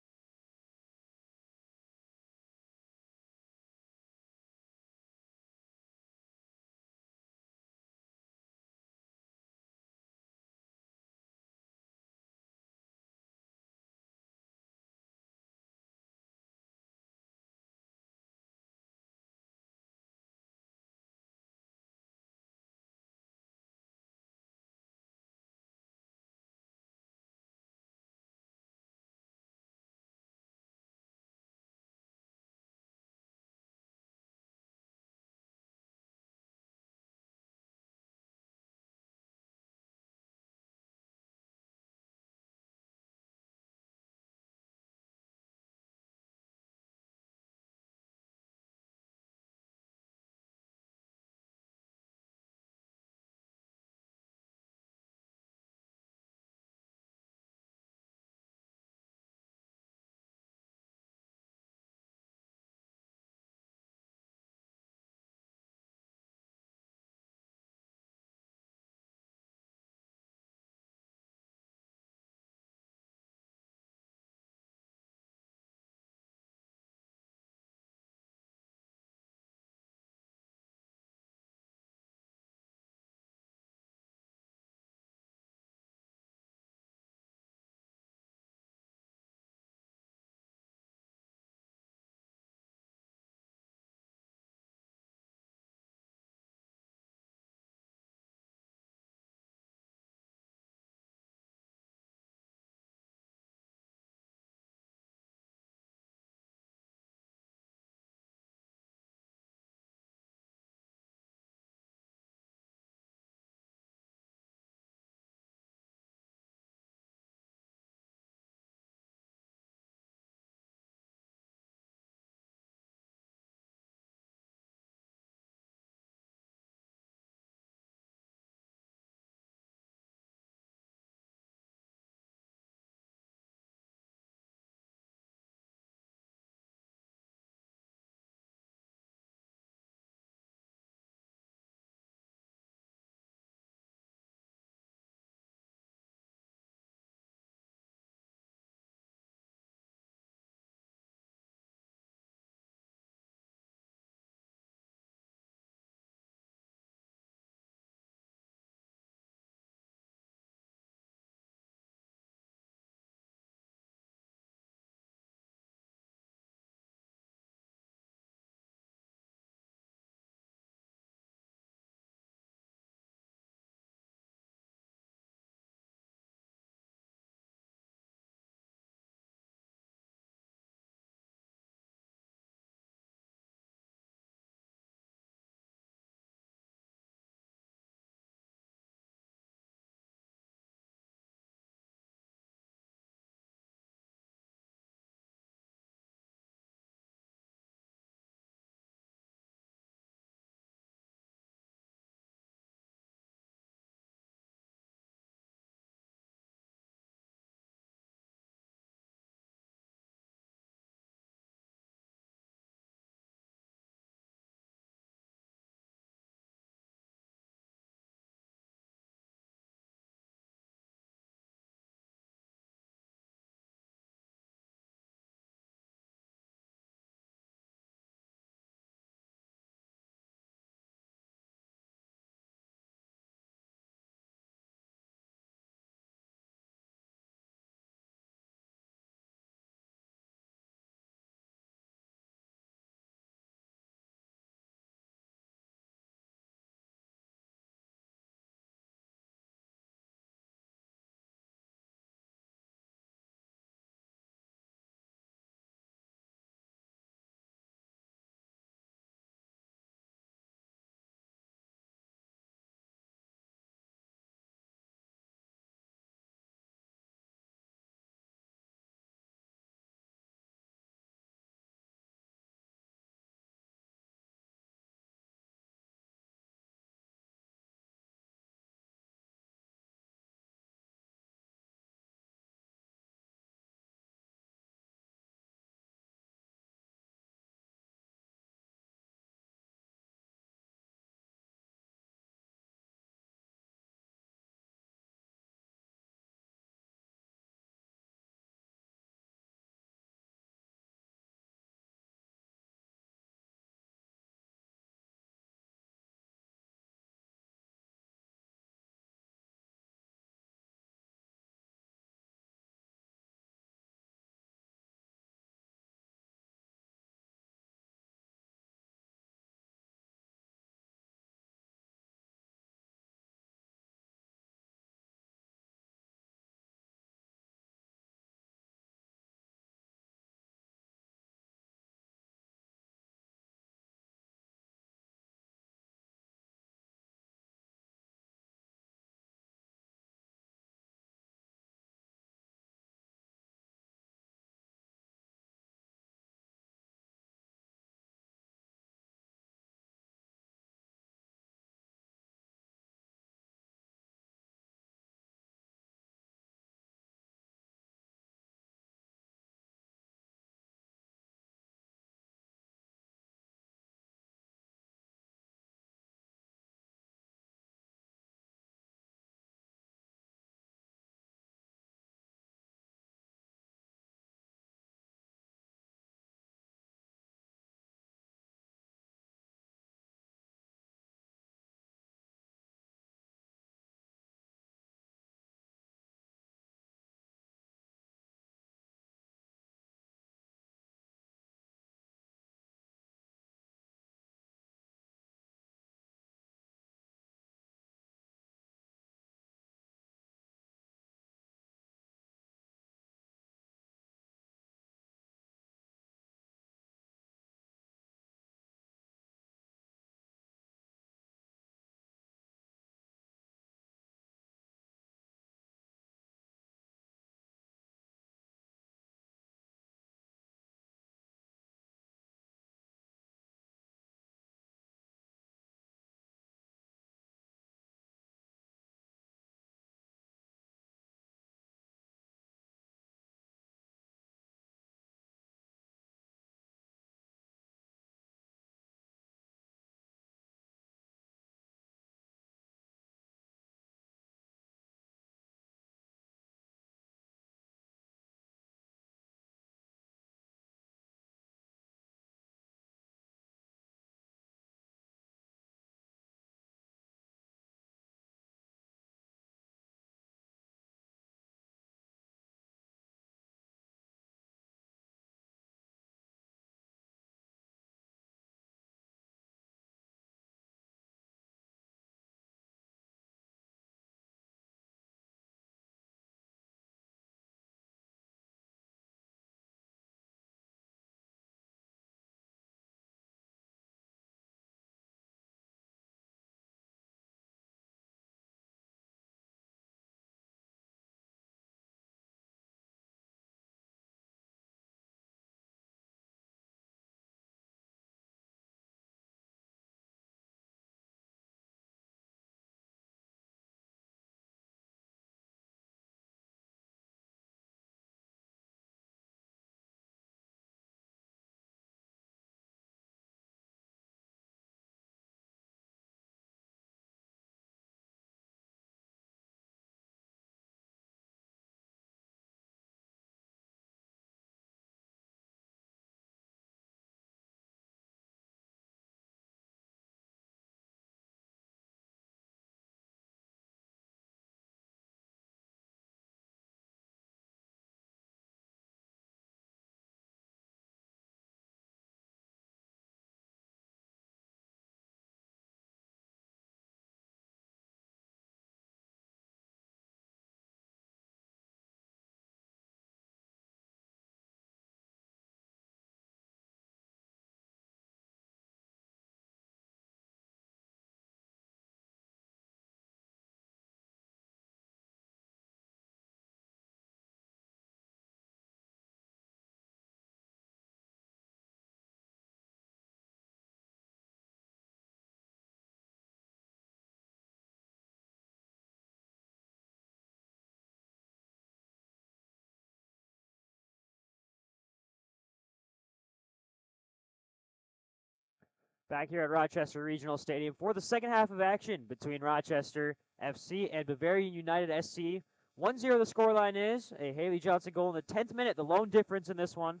Back here at Rochester Regional Stadium for the second half of action between Rochester FC and Bavarian United SC. 1-0 the scoreline is. A Haley Johnson goal in the 10th minute, the lone difference in this one.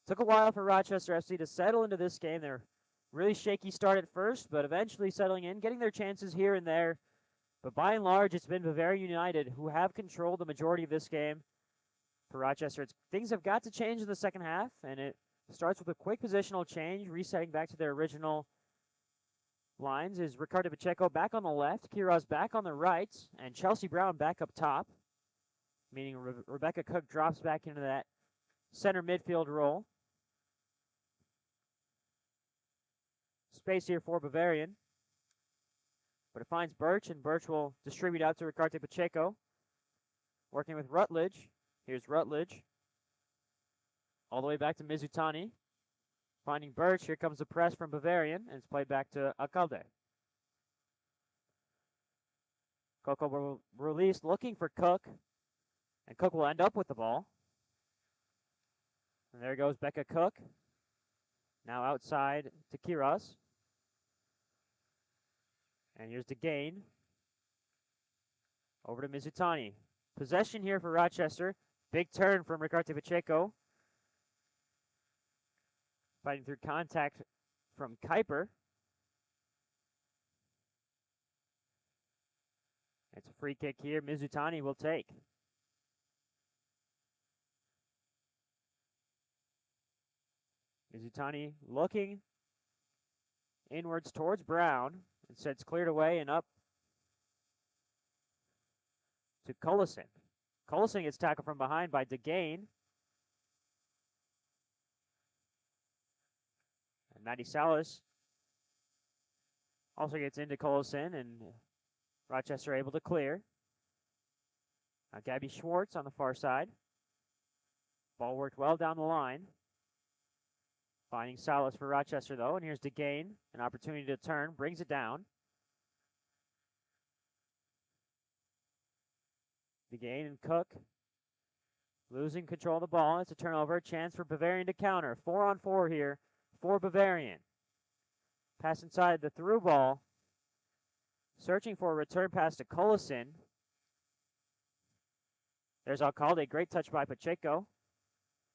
Took a while for Rochester FC to settle into this game. They're really shaky start at first, but eventually settling in, getting their chances here and there. But by and large, it's been Bavarian United who have controlled the majority of this game. For Rochester, things have got to change in the second half, and it starts with a quick positional change, resetting back to their original lines. Is Ricardo Pacheco back on the left, Kiraz back on the right, and Chelsea Brown back up top, meaning Rebecca Cook drops back into that center midfield role. Space here for Bavarian, but it finds Birch, and Birch will distribute out to Ricardo Pacheco, working with Rutledge. Here's Rutledge. All the way back to Mizutani. Finding Birch. Here comes the press from Bavarian, and it's played back to Alcalde. Coco will release, looking for Cook, and Cook will end up with the ball. And there goes Becca Cook. Now outside to Kiraz. And here's DeGain. Over to Mizutani. Possession here for Rochester. Big turn from Ricardo Pacheco. Fighting through contact from Kuiper. It's a free kick here. Mizutani will take. Mizutani looking inwards towards Brown. Instead, it's cleared away and up to Collison. Collison gets tackled from behind by DeGain. And Maddie Salas also gets into Collison, and Rochester able to clear. Now Gabby Schwartz on the far side. Ball worked well down the line. Finding Salas for Rochester, though, and here's DeGain. An opportunity to turn, brings it down. DeGain and Cook losing control of the ball. It's a turnover, a chance for Bavarian to counter. 4-on-4 here for Bavarian. Pass inside the through ball. Searching for a return pass to Collison. There's Alcalde, great touch by Pacheco.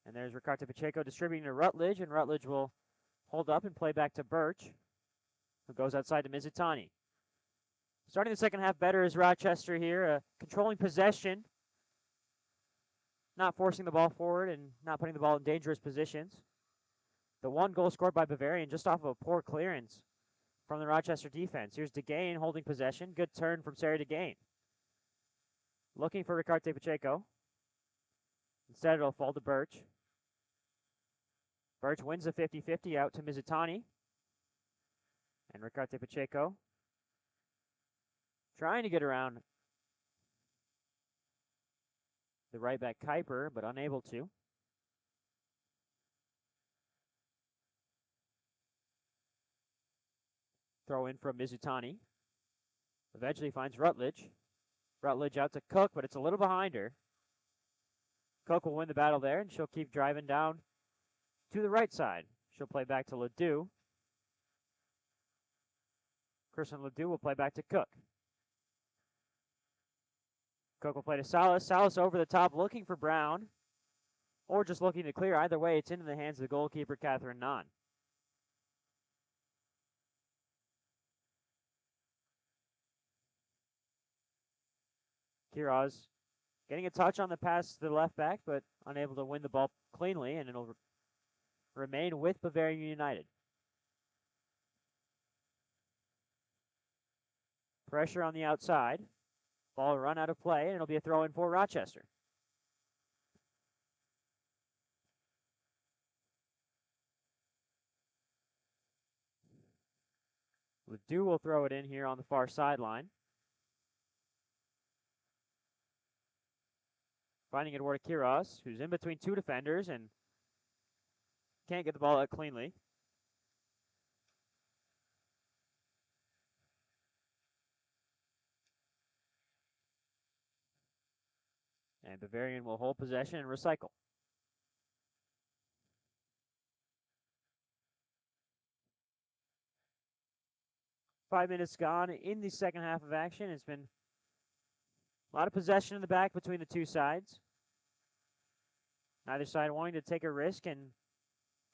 And there's Ricardo Pacheco distributing to Rutledge, and Rutledge will hold up and play back to Birch, who goes outside to Mizutani. Starting the second half better is Rochester here, controlling possession, not forcing the ball forward and not putting the ball in dangerous positions. The one goal scored by Bavarian just off of a poor clearance from the Rochester defense. Here's DeGain holding possession. Good turn from Sarah DeGain. Looking for Ricardo Pacheco. Instead, it'll fall to Birch. Birch wins the 50-50 out to Mizutani. And Ricardo Pacheco trying to get around the right back Kuiper, but unable to. Throw in from Mizutani. Eventually finds Rutledge. Rutledge out to Cook, but it's a little behind her. Cook will win the battle there, and she'll keep driving down to the right side. She'll play back to Ledoux. Kirsten Ledoux will play back to Cook. Cook will play to Salas. Salas over the top, looking for Brown, or just looking to clear. Either way, it's into the hands of the goalkeeper, Catherine Nahn. Kiraz getting a touch on the pass to the left back, but unable to win the ball cleanly, and it'll remain with Bavarian United. Pressure on the outside. Ball run out of play, and it'll be a throw-in for Rochester. Ledoux will throw it in here on the far sideline. Finding it toward Kiraz, who's in between two defenders and can't get the ball out cleanly. And Bavarian will hold possession and recycle. 5 minutes gone in the second half of action. It's been a lot of possession in the back between the two sides. Neither side wanting to take a risk and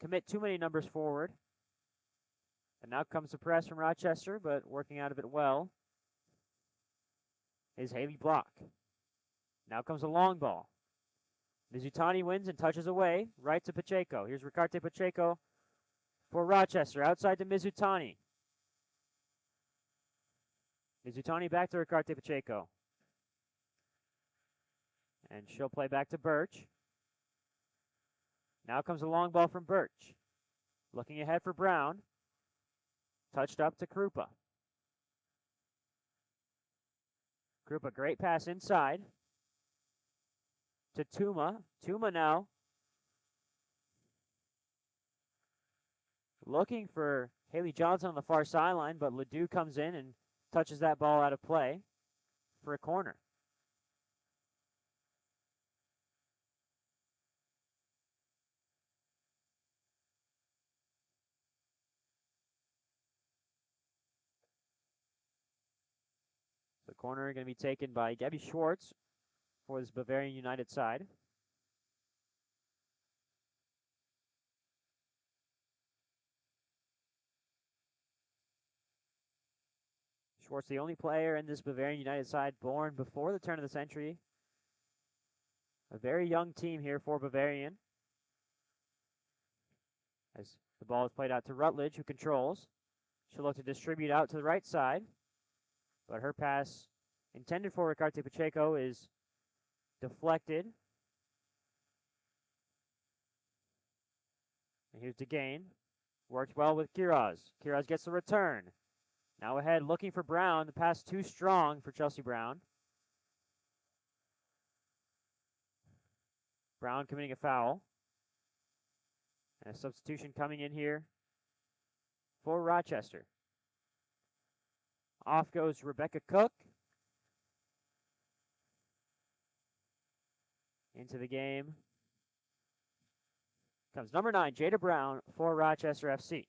commit too many numbers forward. And now comes the press from Rochester, but working out of it well is Haley Block. Now comes a long ball. Mizutani wins and touches away, right to Pacheco. Here's Ricarte Pacheco for Rochester, outside to Mizutani. Mizutani back to Ricarte Pacheco. And she'll play back to Birch. Now comes a long ball from Birch. Looking ahead for Brown. Touched up to Krupa. Krupa, great pass inside to Tuma. Tuma now looking for Haley Johnson on the far sideline, but Ledoux comes in and touches that ball out of play for a corner. The corner going to be taken by Gabby Schwartz for this Bavarian United side. Schwartz, the only player in this Bavarian United side born before the turn of the century. A very young team here for Bavarian. As the ball is played out to Rutledge, who controls. She'll look to distribute out to the right side. But her pass intended for Ricarte Pacheco is deflected. And here's DeGain. Worked well with Quiroz. Quiroz gets the return. Now ahead, looking for Brown. The pass too strong for Chelsea Brown. Brown committing a foul. And a substitution coming in here for Rochester. Off goes Rebecca Cook. Into the game comes number 9, Jada Brown for Rochester FC.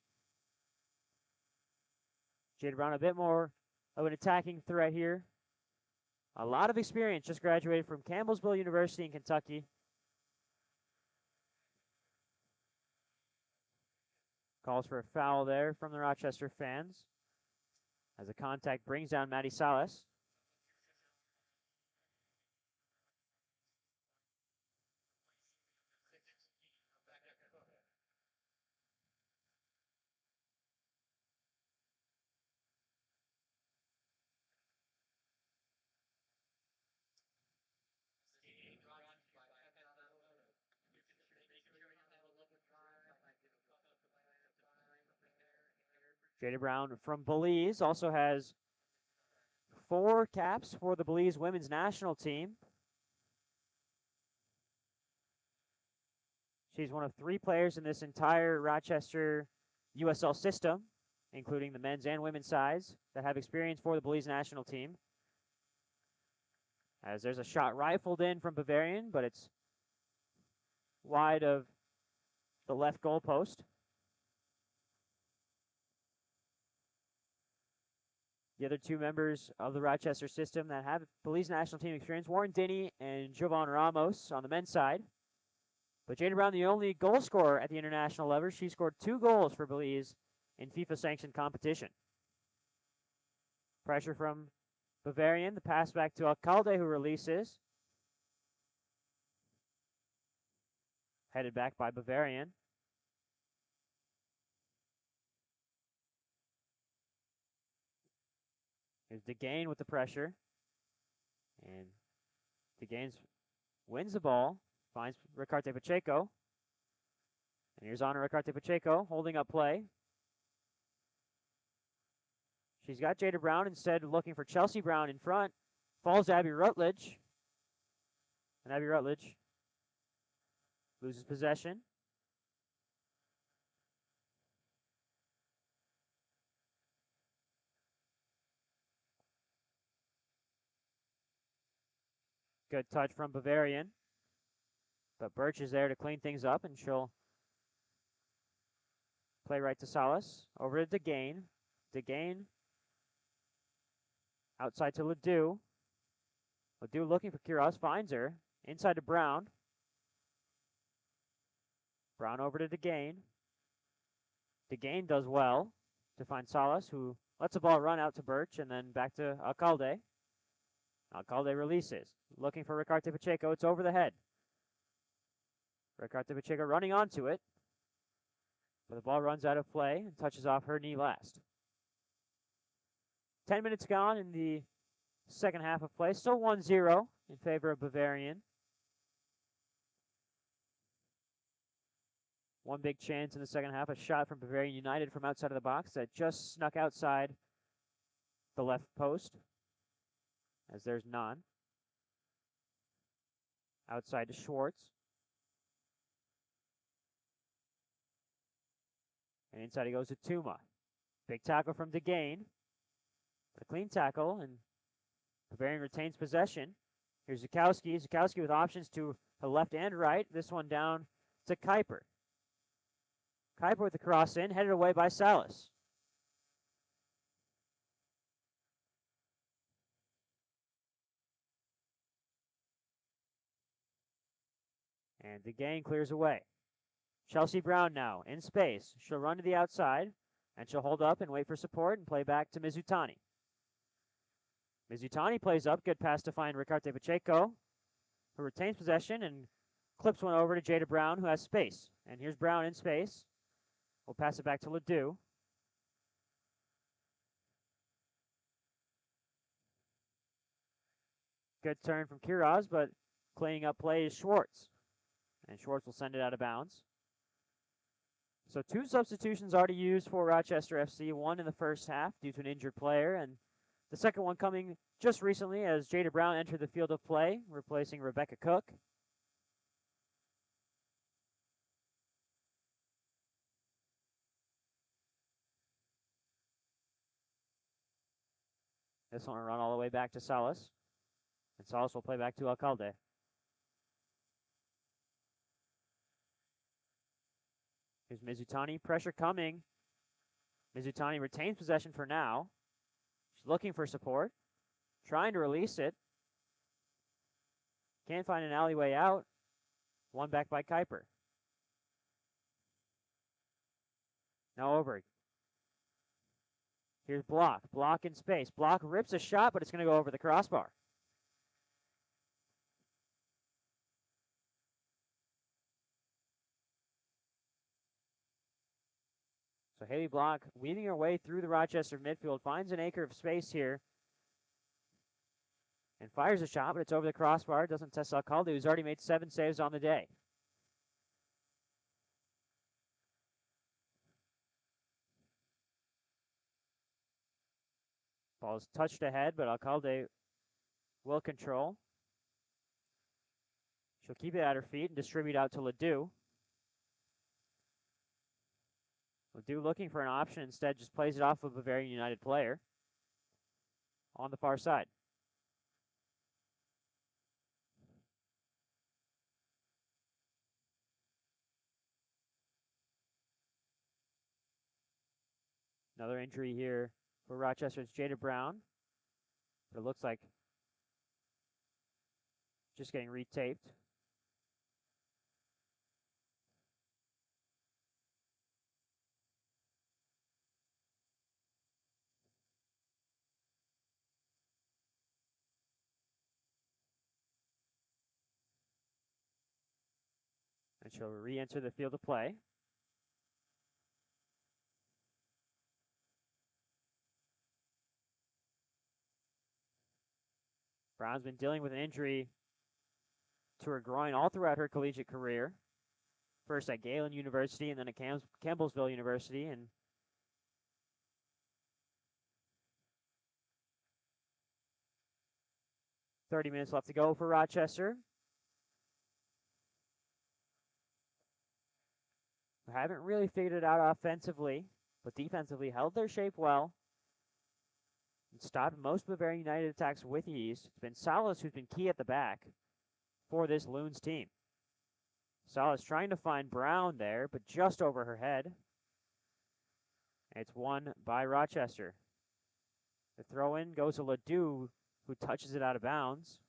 Jada Brown a bit more of an attacking threat here. A lot of experience, just graduated from Campbellsville University in Kentucky. Calls for a foul there from the Rochester fans as a contact brings down Maddie Salas. Jada Brown from Belize also has 4 caps for the Belize women's national team. She's one of 3 players in this entire Rochester USL system, including the men's and women's sides, that have experience for the Belize national team. As there's a shot rifled in from Bavarian, but it's wide of the left goal post. The other 2 members of the Rochester system that have Belize national team experience, Warren Denny and Jovan Ramos on the men's side. But Jada Brown, the only goal scorer at the international level. She scored 2 goals for Belize in FIFA-sanctioned competition. Pressure from Bavarian. The pass back to Alcalde, who releases. Headed back by Bavarian. Here's DeGain with the pressure. And DeGain wins the ball. Finds Ricarte Pacheco. And here's Ana Ricarte Pacheco holding up play. She's got Jada Brown instead, looking for Chelsea Brown in front. Falls to Abby Rutledge. And Abby Rutledge loses possession. Good touch from Bavarian. But Birch is there to clean things up, and she'll play right to Salas. Over to DeGain. DeGain Outside to Ledoux. Ledoux looking for Quiroz, finds her. Inside to Brown. Brown over to DeGain. DeGain does well to find Salas, who lets the ball run out to Birch, and then back to Alcalde. Alcalde releases. Looking for Ricarte Pacheco. It's over the head. Ricarte Pacheco running onto it. But the ball runs out of play and touches off her knee last. 10 minutes gone in the second half of play. Still 1-0 in favor of Bavarian. One big chance in the second half. A shot from Bavarian United from outside of the box that just snuck outside the left post, as there's none. Outside to Schwartz. And inside he goes to Tuma. Big tackle from DeGain. A clean tackle, and Bavarian retains possession. Here's Zukowski. Zukowski with options to the left and right. This one down to Kuiper. Kuiper with the cross in, headed away by Salas. And DeGain clears away. Chelsea Brown now in space. She'll run to the outside, and she'll hold up and wait for support and play back to Mizutani. Mizutani plays up. Good pass to find Ricarte Pacheco, who retains possession and clips one over to Jada Brown, who has space. And here's Brown in space. We'll pass it back to Ledoux. Good turn from Quiroz, but cleaning up play is Schwartz. And Schwartz will send it out of bounds. So 2 substitutions already used for Rochester FC, one in the first half due to an injured player, and the second one coming just recently as Jada Brown entered the field of play, replacing Rebecca Cook. This one will run all the way back to Salas, and Salas will play back to Alcalde. Here's Mizutani, pressure coming. Mizutani retains possession for now. She's looking for support, trying to release it. Can't find an alleyway out. One back by Kuiper. Now over. Here's Block. Block in space. Block rips a shot, but it's going to go over the crossbar. So Haley Block weaving her way through the Rochester midfield, finds an acre of space here, and fires a shot, but it's over the crossbar. Doesn't test Alcalde, who's already made 7 saves on the day. Ball is touched ahead, but Alcalde will control. She'll keep it at her feet and distribute out to Ledoux. Ledoux looking for an option, instead just plays it off of a Bavarian United player on the far side. Another injury here for Rochester. It's Jada Brown. But it looks like just getting retaped. And she'll re-enter the field of play. Brown's been dealing with an injury to her groin all throughout her collegiate career. First at Galen University and then at Campbellsville University. And 30 minutes left to go for Rochester. Haven't really figured it out offensively, but defensively held their shape well and stopped most Bavarian United attacks with ease. It's been Salas who's been key at the back for this Loons team. Salas trying to find Brown there, but just over her head. It's won by Rochester. The throw in goes to Ledoux, who touches it out of bounds.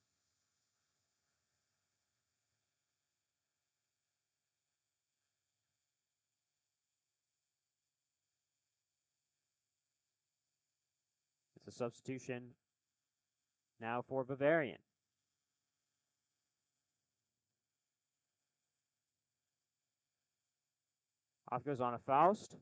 It's a substitution now for Bavarian. Off goes on a Faust.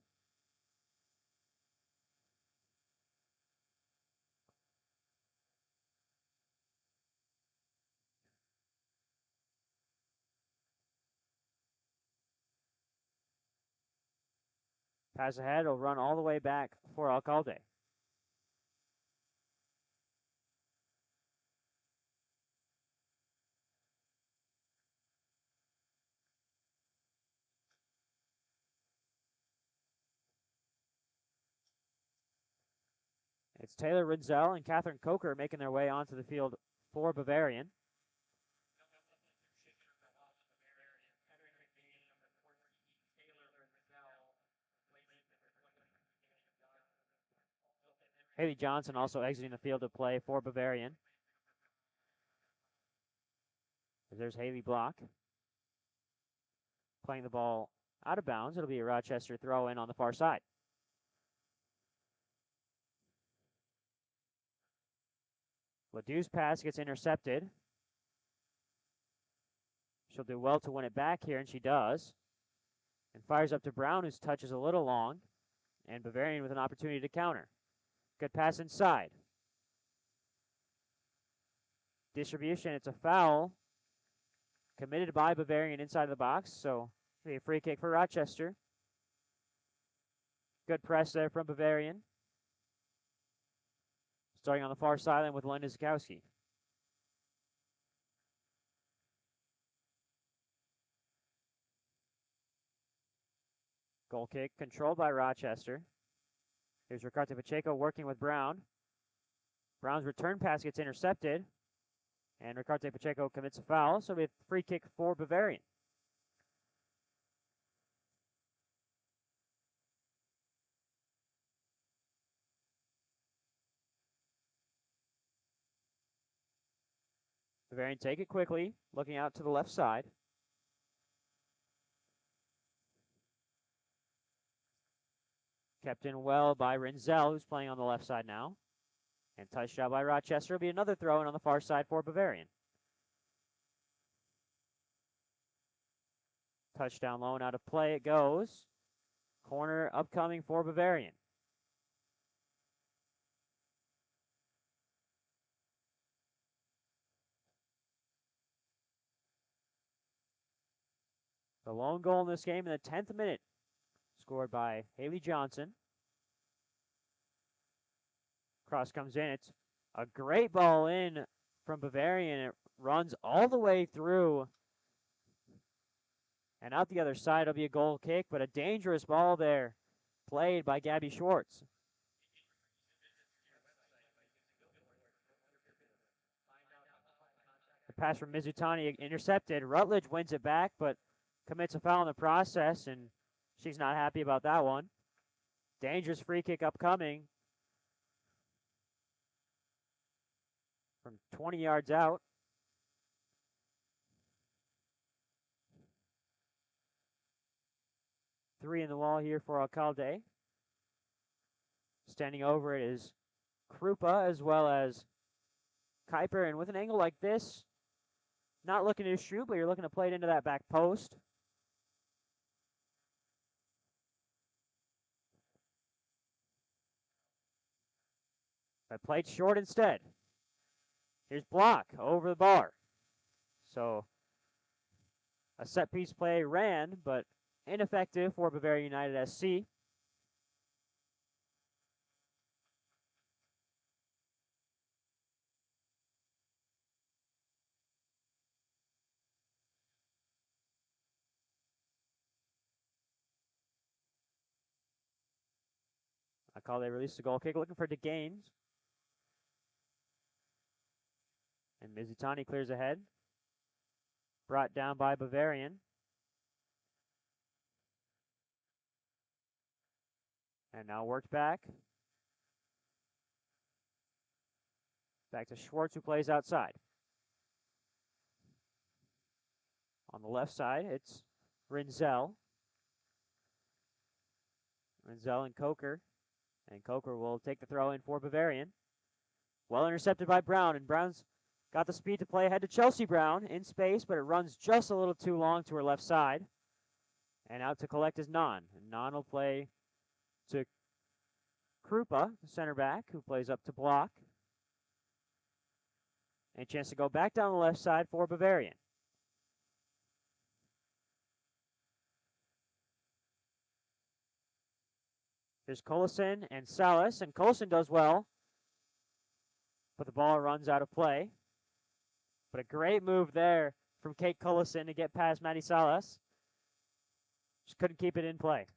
Pass ahead, it'll run all the way back for Alcalde. It's Taylor Rinzel and Catherine Coker making their way onto the field for Bavarian. Haley Johnson also exiting the field to play for Bavarian. There's Haley Block playing the ball out of bounds. It'll be a Rochester throw in on the far side. Ledoux's pass gets intercepted. She'll do well to win it back here, and she does. And fires up to Brown, whose touch is a little long. And Bavarian with an opportunity to counter. Good pass inside. Distribution, it's a foul. Committed by Bavarian inside the box, so it'll be a free kick for Rochester. Good press there from Bavarian. Starting on the far sideline with Linda Zukowski. Goal kick controlled by Rochester. Here's Ricarte Pacheco working with Brown. Brown's return pass gets intercepted. And Ricarte Pacheco commits a foul, so we have a free kick for Bavarian. Bavarian take it quickly, looking out to the left side. Kept in well by Rinzel, who's playing on the left side now. And touched out by Rochester. Will be another throw in on the far side for Bavarian. Touchdown loan out of play it goes. Corner upcoming for Bavarian. The lone goal in this game in the 10th minute, scored by Haley Johnson. Cross comes in. It's a great ball in from Bavarian. It runs all the way through. And out the other side, it'll be a goal kick, but a dangerous ball there played by Gabby Schwartz. The pass from Mizutani intercepted. Rutledge wins it back, but commits a foul in the process, and she's not happy about that one. Dangerous free kick upcoming from 20 yards out. Three in the wall here for Alcalde. Standing over it is Krupa as well as Kuiper, and with an angle like this, not looking to shoot, but you're looking to play it into that back post. But played short instead. Here's Block over the bar. So a set piece play ran, but ineffective for Bavarian United SC. Alcalde released the goal kick, looking for DeGaines. And Mizutani clears ahead. Brought down by Bavarian. And now worked back. Back to Schwartz, who plays outside. On the left side, it's Rinzel. Rinzel and Coker. And Coker will take the throw in for Bavarian. Well intercepted by Brown, and Brown's got the speed to play ahead to Chelsea Brown in space, but it runs just a little too long to her left side. And out to collect is Non. And Non will play to Krupa, the center back, who plays up to block. And a chance to go back down the left side for Bavarian. There's Collison and Salas, and Collison does well, but the ball runs out of play. But a great move there from Kate Collison to get past Maddie Salas. Just couldn't keep it in play.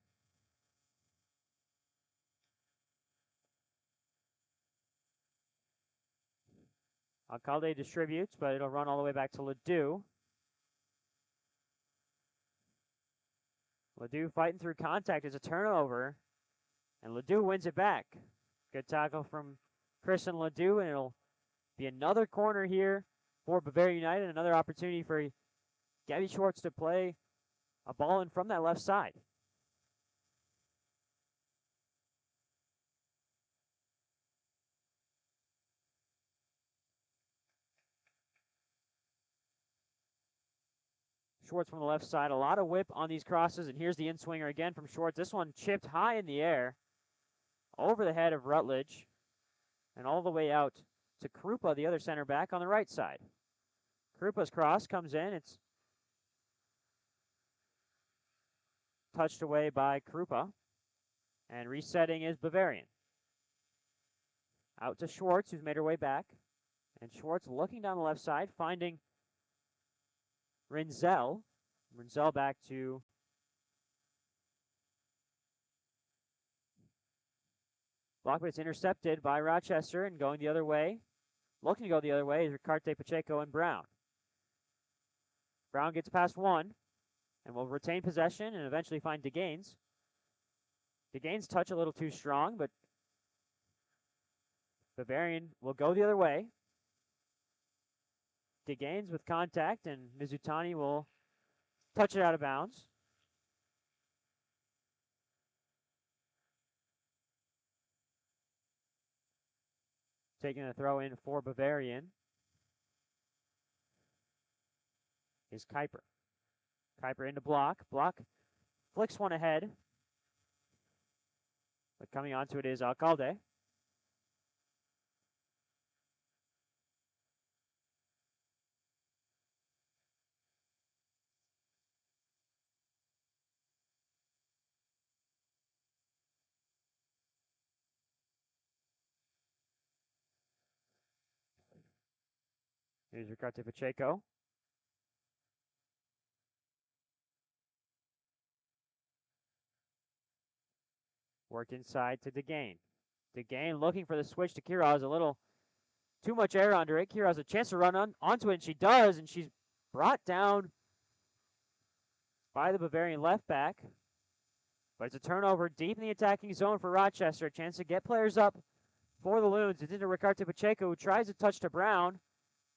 Alcalde distributes, but it'll run all the way back to Ledoux. Ledoux fighting through contact. It's a turnover, and Ledoux wins it back. Good tackle from Kristen Ledoux, and it'll be another corner here for Bavarian United. Another opportunity for Gabby Schwartz to play a ball in from that left side. Schwartz from the left side. A lot of whip on these crosses, and here's the in-swinger again from Schwartz. This one chipped high in the air over the head of Rutledge and all the way out to Krupa, the other center back, on the right side. Krupa's cross comes in. It's touched away by Krupa, and resetting is Bavarian. Out to Schwartz, who's made her way back, and Schwartz looking down the left side, finding Rinzel. Rinzel back to block, but it's intercepted by Rochester, and going the other way. Looking to go the other way is Ricarte, Pacheco, and Brown. Brown gets past one and will retain possession and eventually find DeGaines. DeGaines touch a little too strong, but Bavarian will go the other way. DeGaines with contact, and Mizutani will touch it out of bounds. Taking a throw in for Bavarian is Kuiper. Kuiper into block. Block flicks one ahead. But coming onto it is Alcalde. Here's Ricarte Pacheco. Worked inside to DeGain. DeGain looking for the switch to Kiraz. A little too much air under it. Kiraz a chance to run onto it, and she does, and she's brought down by the Bavarian left back. But it's a turnover deep in the attacking zone for Rochester. A chance to get players up for the Loons. It's into Ricarte Pacheco, who tries to touch to Brown.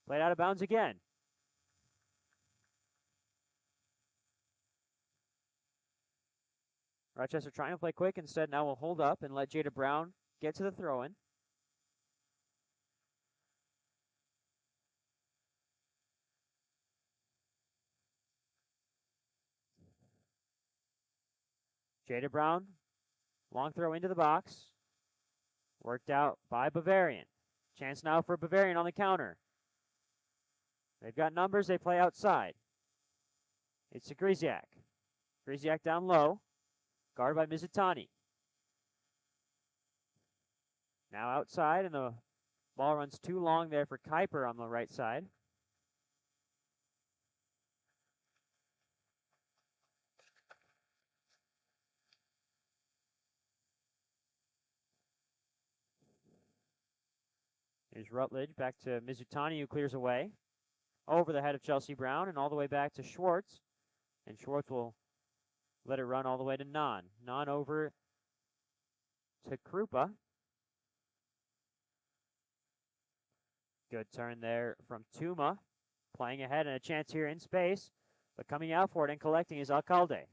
Played out of bounds again. Rochester trying to play quick. Instead, now will hold up and let Jada Brown get to the throw-in. Jada Brown, long throw into the box. Worked out by Bavarian. Chance now for Bavarian on the counter. They've got numbers. They play outside. It's to Griziak. Griziak down low. Guarded by Mizutani. Now outside, and the ball runs too long there for Kuiper on the right side. Here's Rutledge back to Mizutani, who clears away. Over the head of Chelsea Brown and all the way back to Schwartz. And Schwartz will let it run all the way to Non. Non over to Krupa. Good turn there from Tuma. Playing ahead and a chance here in space. But coming out for it and collecting is Alcalde.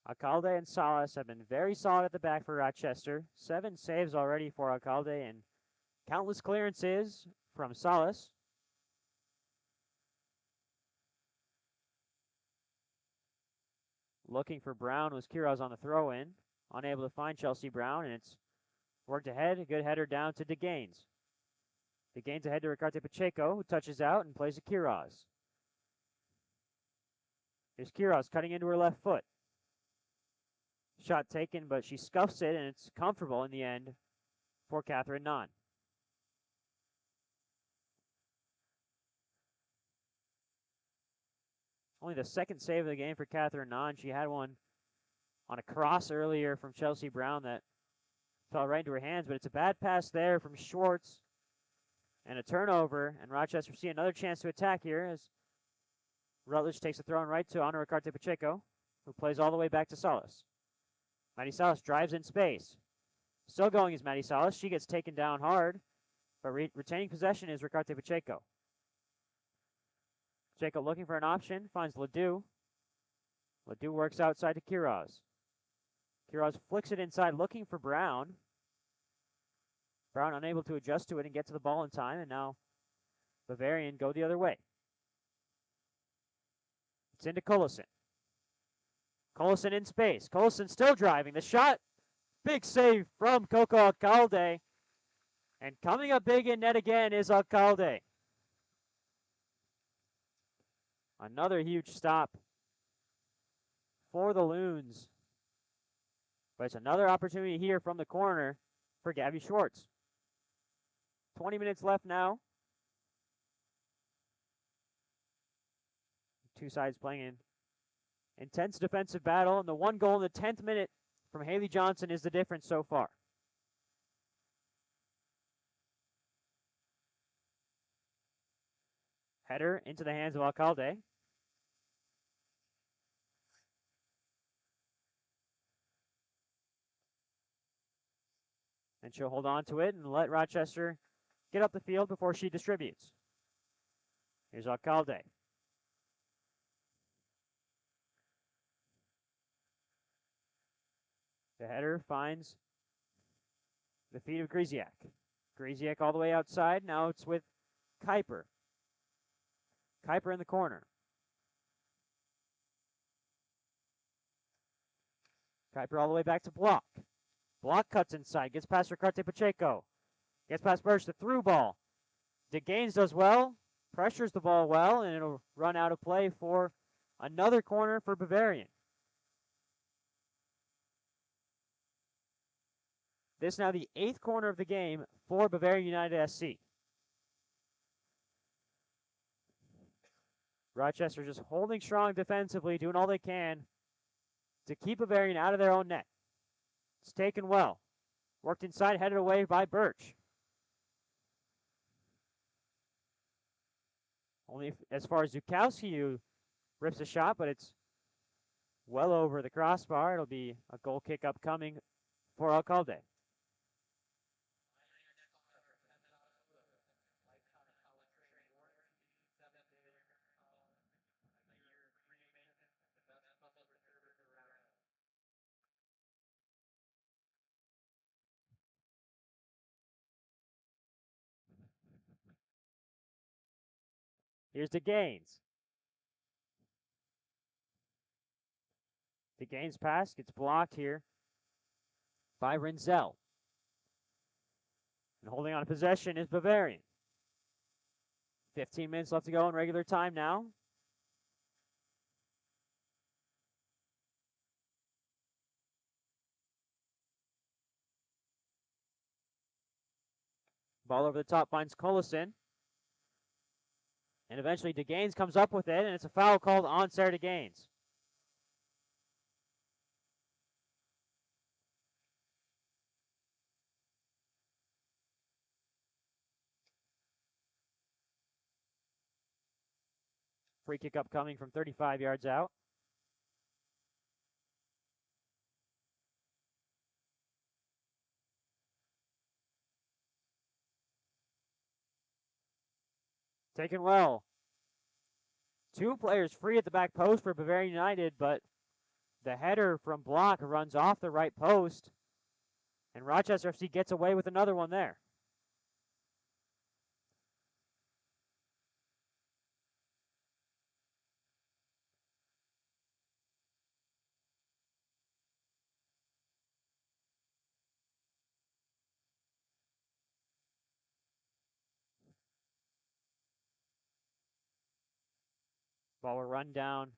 Alcalde and Salas have been very solid at the back for Rochester. 7 saves already for Alcalde and countless clearances from Salas. Looking for Brown was Quiroz on the throw-in. Unable to find Chelsea Brown, and it's worked ahead. A good header down to DeGaines. DeGaines ahead to Ricarte Pacheco, who touches out and plays to Quiroz. Here's Quiroz cutting into her left foot. Shot taken, but she scuffs it, and it's comfortable in the end for Catherine Nahn. Only the second save of the game for Catherine Nahn. She had one on a cross earlier from Chelsea Brown that fell right into her hands, but it's a bad pass there from Schwartz and a turnover, and Rochester see another chance to attack here as Rutledge takes a throw in right to Ana Ricarte Pacheco, who plays all the way back to Salas. Maddie Salas drives in space. Still going is Maddie Salas. She gets taken down hard, but retaining possession is Ricarte Pacheco. Pacheco looking for an option, finds Ledoux. Ledoux works outside to Quiroz. Quiroz flicks it inside, looking for Brown. Brown unable to adjust to it and get to the ball in time, and now Bavarian go the other way. It's into Collison. Collison in space. Collison still driving. The shot, big save from Coco Alcalde. And coming up big in net again is Alcalde. Another huge stop for the Loons. But it's another opportunity here from the corner for Gabby Schwartz. 20 minutes left now. Two sides playing in intense defensive battle, and the one goal in the 10th minute from Haley Johnson is the difference so far. Header into the hands of Alcalde. And she'll hold on to it and let Rochester get up the field before she distributes. Here's Alcalde. The header finds the feet of Griziak. Griziak all the way outside. Now it's with Kuiper. Kuiper in the corner. Kuiper all the way back to Block. Block cuts inside. Gets past Ricarte Pacheco. Gets past Birch. The through ball. DeGaines does well. Pressures the ball well. And it'll run out of play for another corner for Bavarian. This now the 8th corner of the game for Bavarian United SC. Rochester just holding strong defensively, doing all they can to keep Bavarian out of their own net. It's taken well. Worked inside, headed away by Birch. Only as far as Zukowski, who rips a shot, but it's well over the crossbar. It'll be a goal kick upcoming for Alcalde. Here's DeGaines. DeGaines pass gets blocked here by Renzel. And holding on to possession is Bavarian. 15 minutes left to go in regular time now. Ball over the top finds Collison. And eventually DeGaines comes up with it, and it's a foul called on Sarah DeGaines. Free kick upcoming from 35 yards out. Taken well. 2 players free at the back post for Bavarian United, but the header from Block runs off the right post, and Rochester FC gets away with another one there. Ball will run down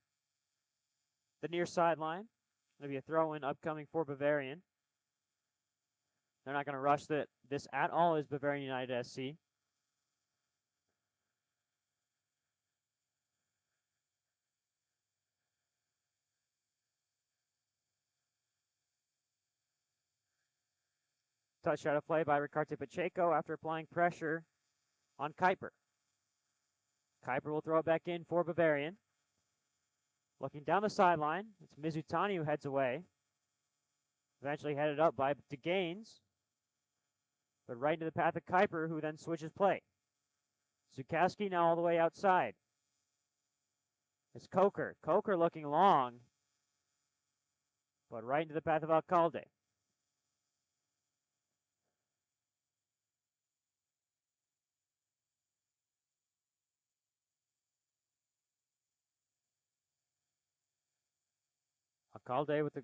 the near sideline. There'll be a throw-in upcoming for Bavarian. They're not going to rush this at all as Bavarian United SC. Touch out of play by Ricarte Pacheco after applying pressure on Kuiper. Kuiper will throw it back in for Bavarian. Looking down the sideline, it's Mizutani who heads away. Eventually headed up by DeGaines, but right into the path of Kuiper, who then switches play. Zukowski now all the way outside. It's Coker. Coker looking long, but right into the path of Alcalde. Alcalde with the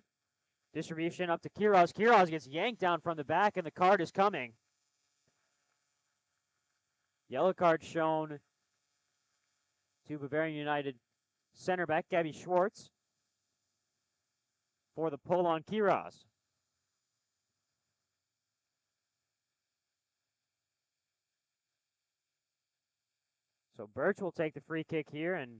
distribution up to Quiroz. Quiroz gets yanked down from the back, and the card is coming. Yellow card shown to Bavarian United center back Gabby Schwartz for the pull on Quiroz. So Birch will take the free kick here, and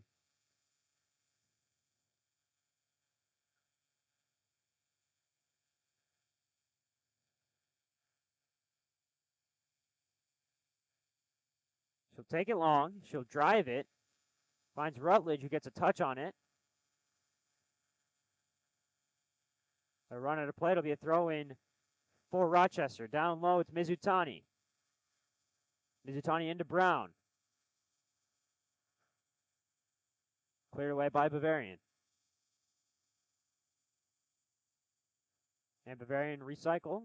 she'll take it long. She'll drive it. Finds Rutledge, who gets a touch on it. A run at a play. It'll be a throw-in for Rochester. Down low, it's Mizutani. Mizutani into Brown. Cleared away by Bavarian. And Bavarian recycle.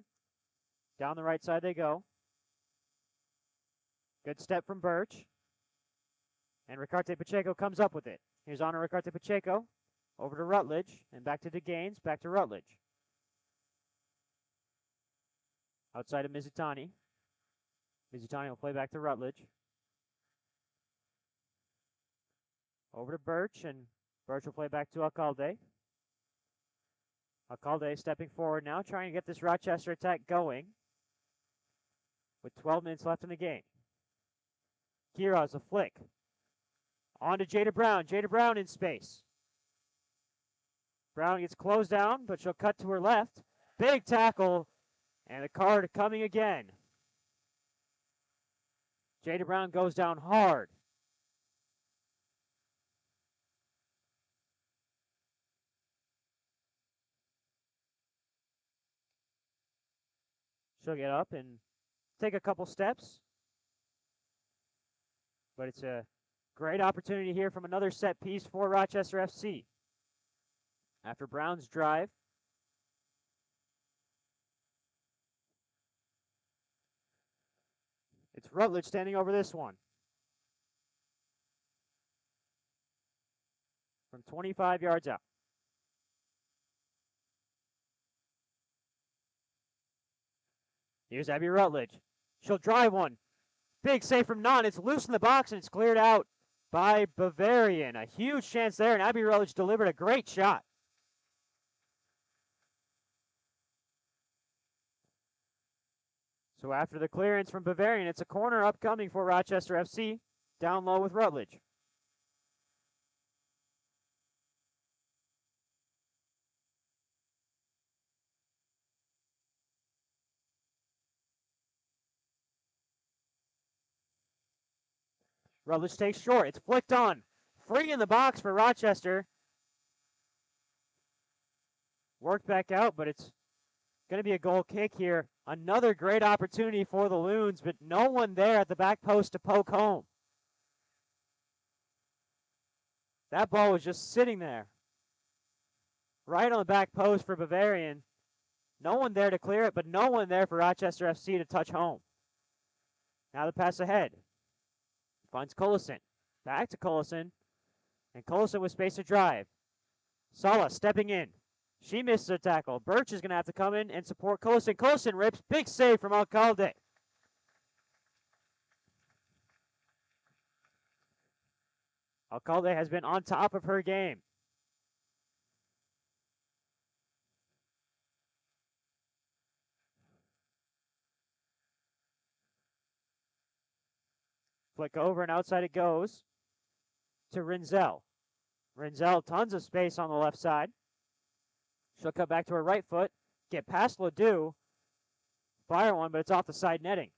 Down the right side they go. Good step from Birch. And Ricarte Pacheco comes up with it. Here's on to Ricarte Pacheco. Over to Rutledge. And back to DeGaines. Back to Rutledge. Outside of Mizutani. Mizutani will play back to Rutledge. Over to Birch. And Birch will play back to Alcalde. Alcalde stepping forward now, trying to get this Rochester attack going. With 12 minutes left in the game. Quiroz, a flick. On to Jada Brown. Jada Brown in space. Brown gets closed down, but she'll cut to her left. Big tackle, and the card coming again. Jada Brown goes down hard. She'll get up and take a couple steps. But it's a great opportunity here from another set piece for Rochester FC. After Brown's drive. It's Rutledge standing over this one. From 25 yards out. Here's Abby Rutledge. She'll drive one. Big save from Nunn. It's loose in the box, and it's cleared out by Bavarian. A huge chance there, and Abby Rutledge delivered a great shot. So after the clearance from Bavarian, it's a corner upcoming for Rochester FC. Down low with Rutledge. Rutledge takes short. It's flicked on. free in the box for Rochester. Worked back out, but it's going to be a goal kick here. Another great opportunity for the Loons, but no one there at the back post to poke home. That ball was just sitting there. Right on the back post for Bavarian. No one there to clear it, but no one there for Rochester FC to touch home. Now the pass ahead. Finds Collison. Back to Collison. And Collison with space to drive. Sala stepping in. She misses a tackle. Birch is going to have to come in and support Collison. Collison rips. Big save from Alcalde. Alcalde has been on top of her game. Flick over and outside it goes to Rinzel. Rinzel, tons of space on the left side. She'll cut back to her right foot, get past Ledoux, fire one, but it's off the side netting.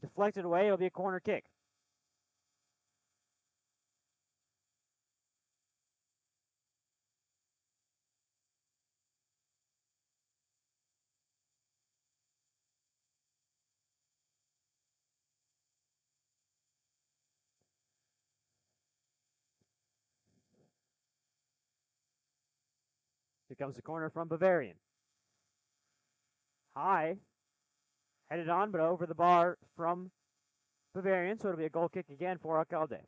Deflected away, it'll be a corner kick. Here comes the corner from Bavarian. High. Headed on, but over the bar from Bavarian, so it'll be a goal kick again for Alcalde.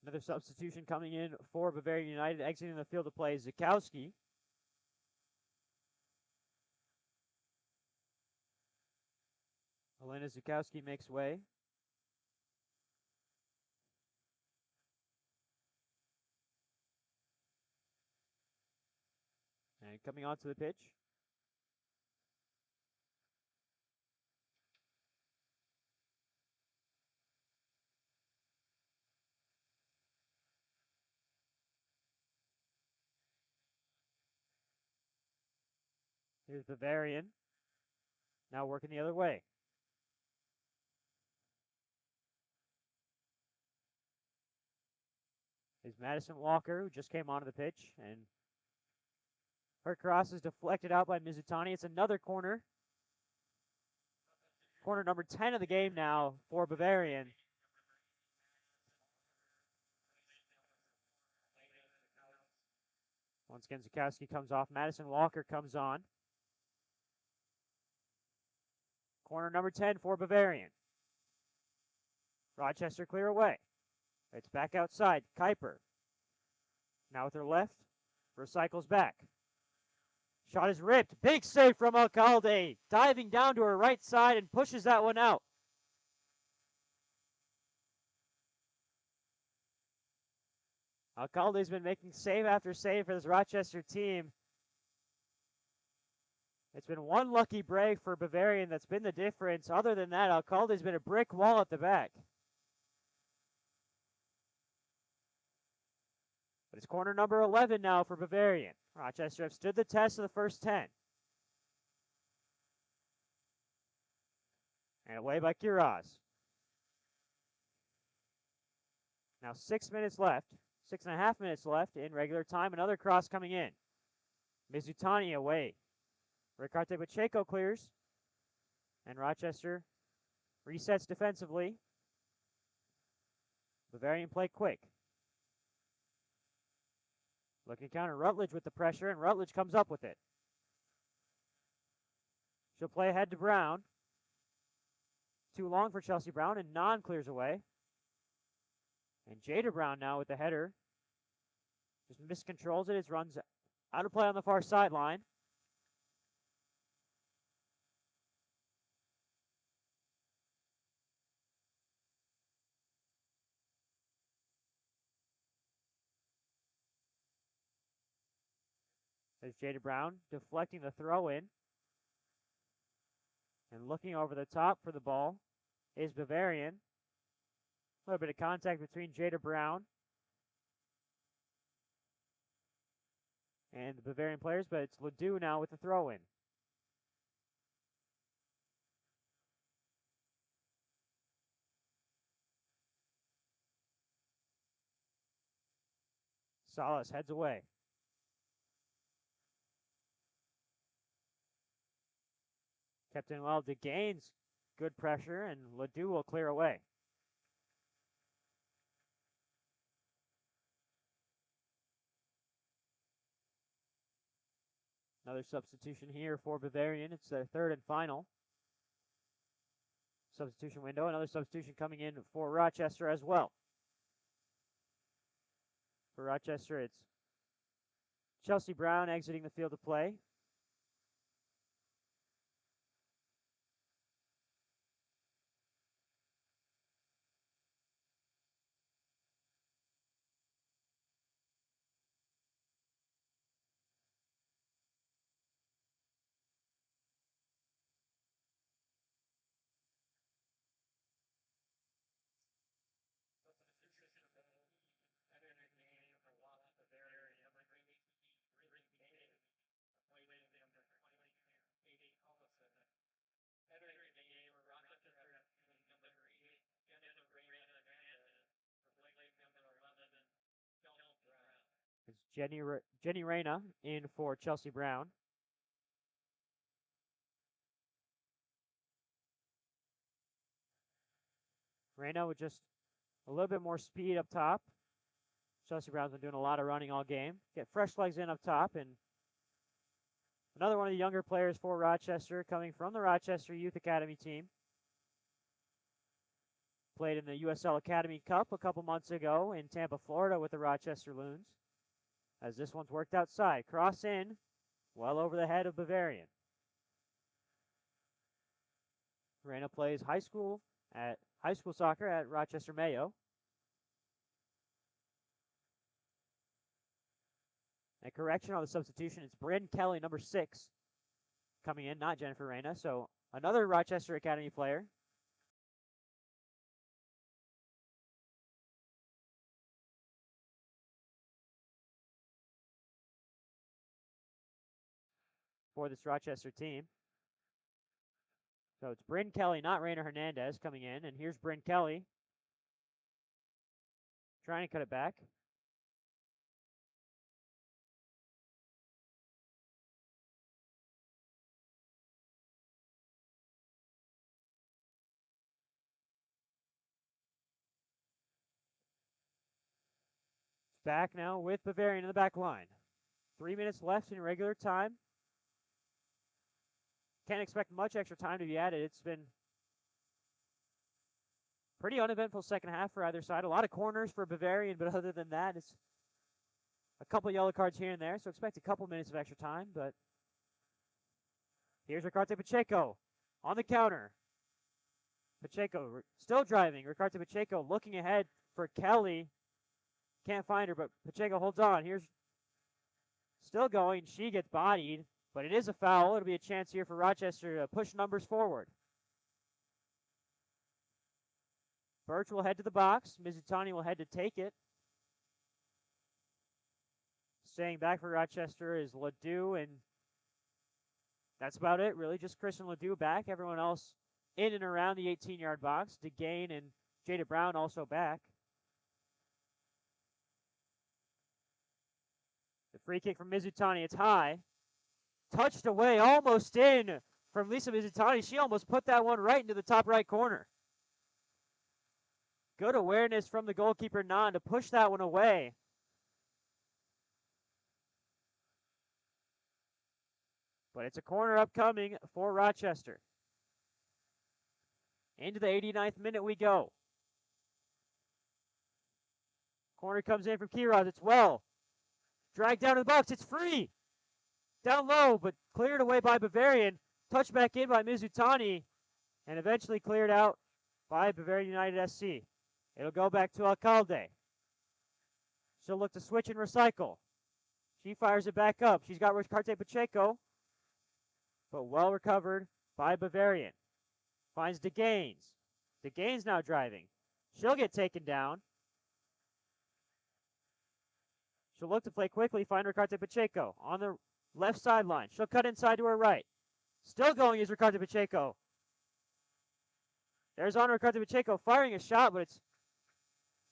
Another substitution coming in for Bavarian United, exiting the field of play, Zukowski. Elena Zukowski makes way. And coming onto the pitch. Here's Bavarian. Now working the other way. Is Madison Walker, who just came onto the pitch, and her cross is deflected out by Mizutani. It's another corner. Corner number 10 of the game now for Bavarian. Once again, Zukowski comes off. Madison Walker comes on. Corner number 10 for Bavarian. Rochester clear away. It's back outside. Kuiper. Now with her left. Recycles back. Shot is ripped. Big save from Alcalde. Diving down to her right side and pushes that one out. Alcalde's been making save after save for this Rochester team. It's been one lucky break for Bavarian that's been the difference. Other than that, Alcalde's been a brick wall at the back. But it's corner number 11 now for Bavarian. Rochester have stood the test of the first 10. And away by Quiroz. Now 6 minutes left. 6.5 minutes left in regular time. Another cross coming in. Mizutani away. Ricarte Pacheco clears. And Rochester resets defensively. Bavarian play quick. Looking counter, Rutledge with the pressure, and Rutledge comes up with it. She'll play ahead to Brown. Too long for Chelsea Brown, and Non clears away. And Jada Brown now with the header. Just miscontrols it. It runs out of play on the far sideline. There's Jada Brown deflecting the throw in. And looking over the top for the ball is Bavarian. A little bit of contact between Jada Brown and the Bavarian players, but it's Ledoux now with the throw in. Salas heads away. Kept in well. DeGaines, good pressure, and Ledoux will clear away. Another substitution here for Bavarian. It's their third and final substitution window. Another substitution coming in for Rochester as well. For Rochester, it's Chelsea Brown exiting the field of play. It's Jenny Reyna in for Chelsea Brown. Reyna with just a little bit more speed up top. Chelsea Brown's been doing a lot of running all game. Get fresh legs in up top, and another one of the younger players for Rochester coming from the Rochester Youth Academy team. Played in the USL Academy Cup a couple months ago in Tampa, Florida with the Rochester Loons. As this one's worked outside. Cross in, well over the head of Bavarian. Reyna plays high school soccer at Rochester Mayo. A correction on the substitution. It's Bryn Kelly, number 6, coming in, not Jennifer Reyna. So another Rochester Academy player. For this Rochester team. So it's Bryn Kelly, not Rainer Hernandez, coming in. And here's Bryn Kelly trying to cut it back. It's back now with Bavarian in the back line. 3 minutes left in regular time. Can't expect much extra time to be added. It's been pretty uneventful second half for either side. A lot of corners for Bavarian, but other than that, it's a couple yellow cards here and there. So expect a couple minutes of extra time. But here's Ricarte Pacheco on the counter. Pacheco still driving. Ricarte Pacheco looking ahead for Kelly. Can't find her, but Pacheco holds on. Here's still going. She gets bodied. But it is a foul. It'll be a chance here for Rochester to push numbers forward. Birch will head to the box. Mizutani will head to take it. Staying back for Rochester is Ledoux, and that's about it, really. Just Kristen Ledoux back. Everyone else in and around the 18-yard box. DeGain and Jada Brown also back. The free kick from Mizutani. It's high. Touched away, almost in from Lisa Mizutani. She almost put that one right into the top right corner. Good awareness from the goalkeeper, Nan, to push that one away. But it's a corner upcoming for Rochester. Into the 89th minute we go. Corner comes in from Kiraz. It's well. Dragged down to the box. It's free. Down low, but cleared away by Bavarian. Touched back in by Mizutani, and eventually cleared out by Bavarian United SC. It'll go back to Alcalde. She'll look to switch and recycle. She fires it back up. She's got Ricarte Pacheco, but well recovered by Bavarian. Finds DeGaines. DeGaines now driving. She'll get taken down. She'll look to play quickly, find Ricarte Pacheco on the left sideline. She'll cut inside to her right. Still going is Ricarte Pacheco. There's on Ricarte Pacheco firing a shot, but it's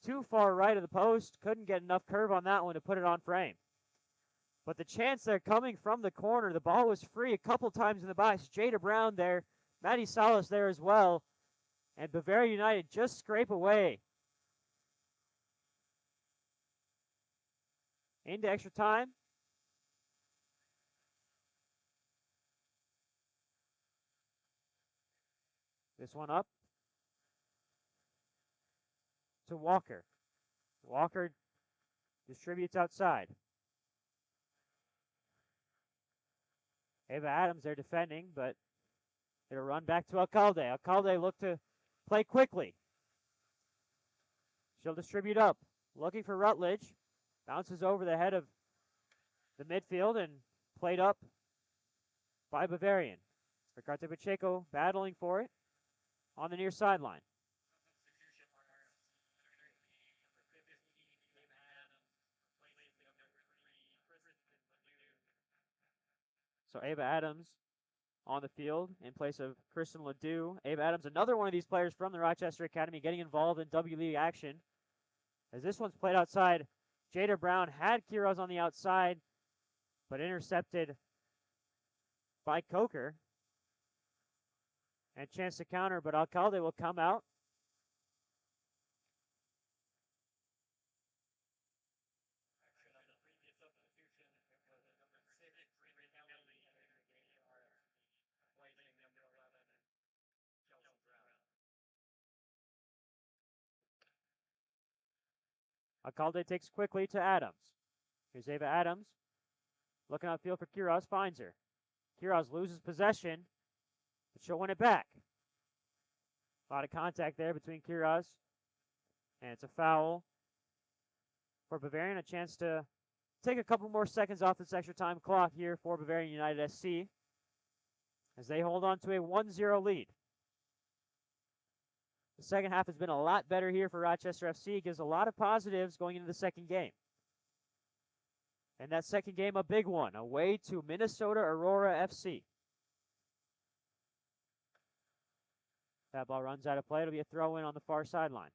too far right of the post. Couldn't get enough curve on that one to put it on frame. But the chance there coming from the corner, the ball was free a couple times in the box. Jada Brown there, Maddie Salas there as well. And Bavarian United just scrape away. Into extra time. This one up to Walker. Walker distributes outside. Ava Adams there defending, but it'll run back to Alcalde. Alcalde looked to play quickly. She'll distribute up. Looking for Rutledge. Bounces over the head of the midfield and played up by Bavarian. Ricarte Pacheco battling for it on the near sideline. So Ava Adams on the field in place of Kristen Ledoux. Ava Adams, another one of these players from the Rochester Academy, getting involved in W League action. As this one's played outside, Jada Brown had Quiroz on the outside, but intercepted by Coker. And chance to counter, but Alcalde will come out. Alcalde takes quickly to Adams. Here's Ava Adams. Looking outfield for Quiroz, finds her. Quiroz loses possession, but she'll win it back. A lot of contact there between Quiroz, and it's a foul for Bavarian. A chance to take a couple more seconds off this extra time clock here for Bavarian United SC as they hold on to a 1-0 lead. The second half has been a lot better here for Rochester FC. Gives a lot of positives going into the second game. And that second game, a big one, away to Minnesota Aurora FC. That ball runs out of play. It'll be a throw-in on the far sideline.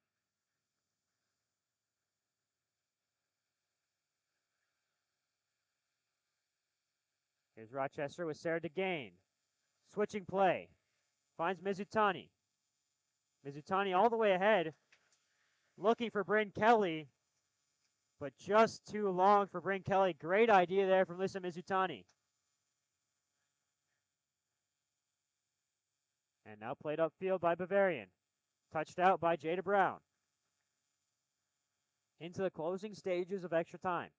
Here's Rochester with Sarah DeGain. Switching play. Finds Mizutani. Mizutani all the way ahead. Looking for Bryn Kelly. But just too long for Bryn Kelly. Great idea there from Lisa Mizutani. And now played upfield by Bavarian. Touched out by Jada Brown. Into the closing stages of extra time.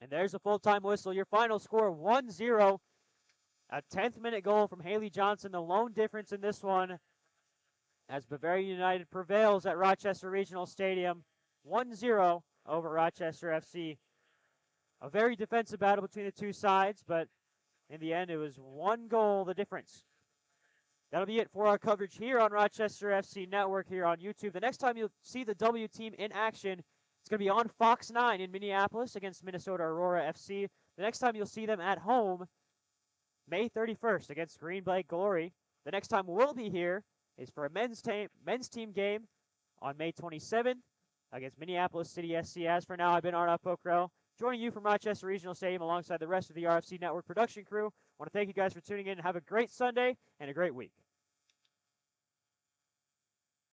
And there's a full-time whistle. Your final score, 1-0. A 10th minute goal from Haley Johnson. The lone difference in this one as Bavarian United prevails at Rochester Regional Stadium. 1-0 over Rochester FC. A very defensive battle between the two sides, but in the end, it was one goal the difference. That'll be it for our coverage here on Rochester FC Network here on YouTube. The next time you'll see the W team in action, it's going to be on Fox 9 in Minneapolis against Minnesota Aurora FC. The next time you'll see them at home, May 31st against Green Bay Glory. The next time we'll be here is for a men's team game on May 27th against Minneapolis City SC. As for now, I've been Arnav Pokrell, joining you from Rochester Regional Stadium alongside the rest of the RFC Network production crew. I want to thank you guys for tuning in and have a great Sunday and a great week.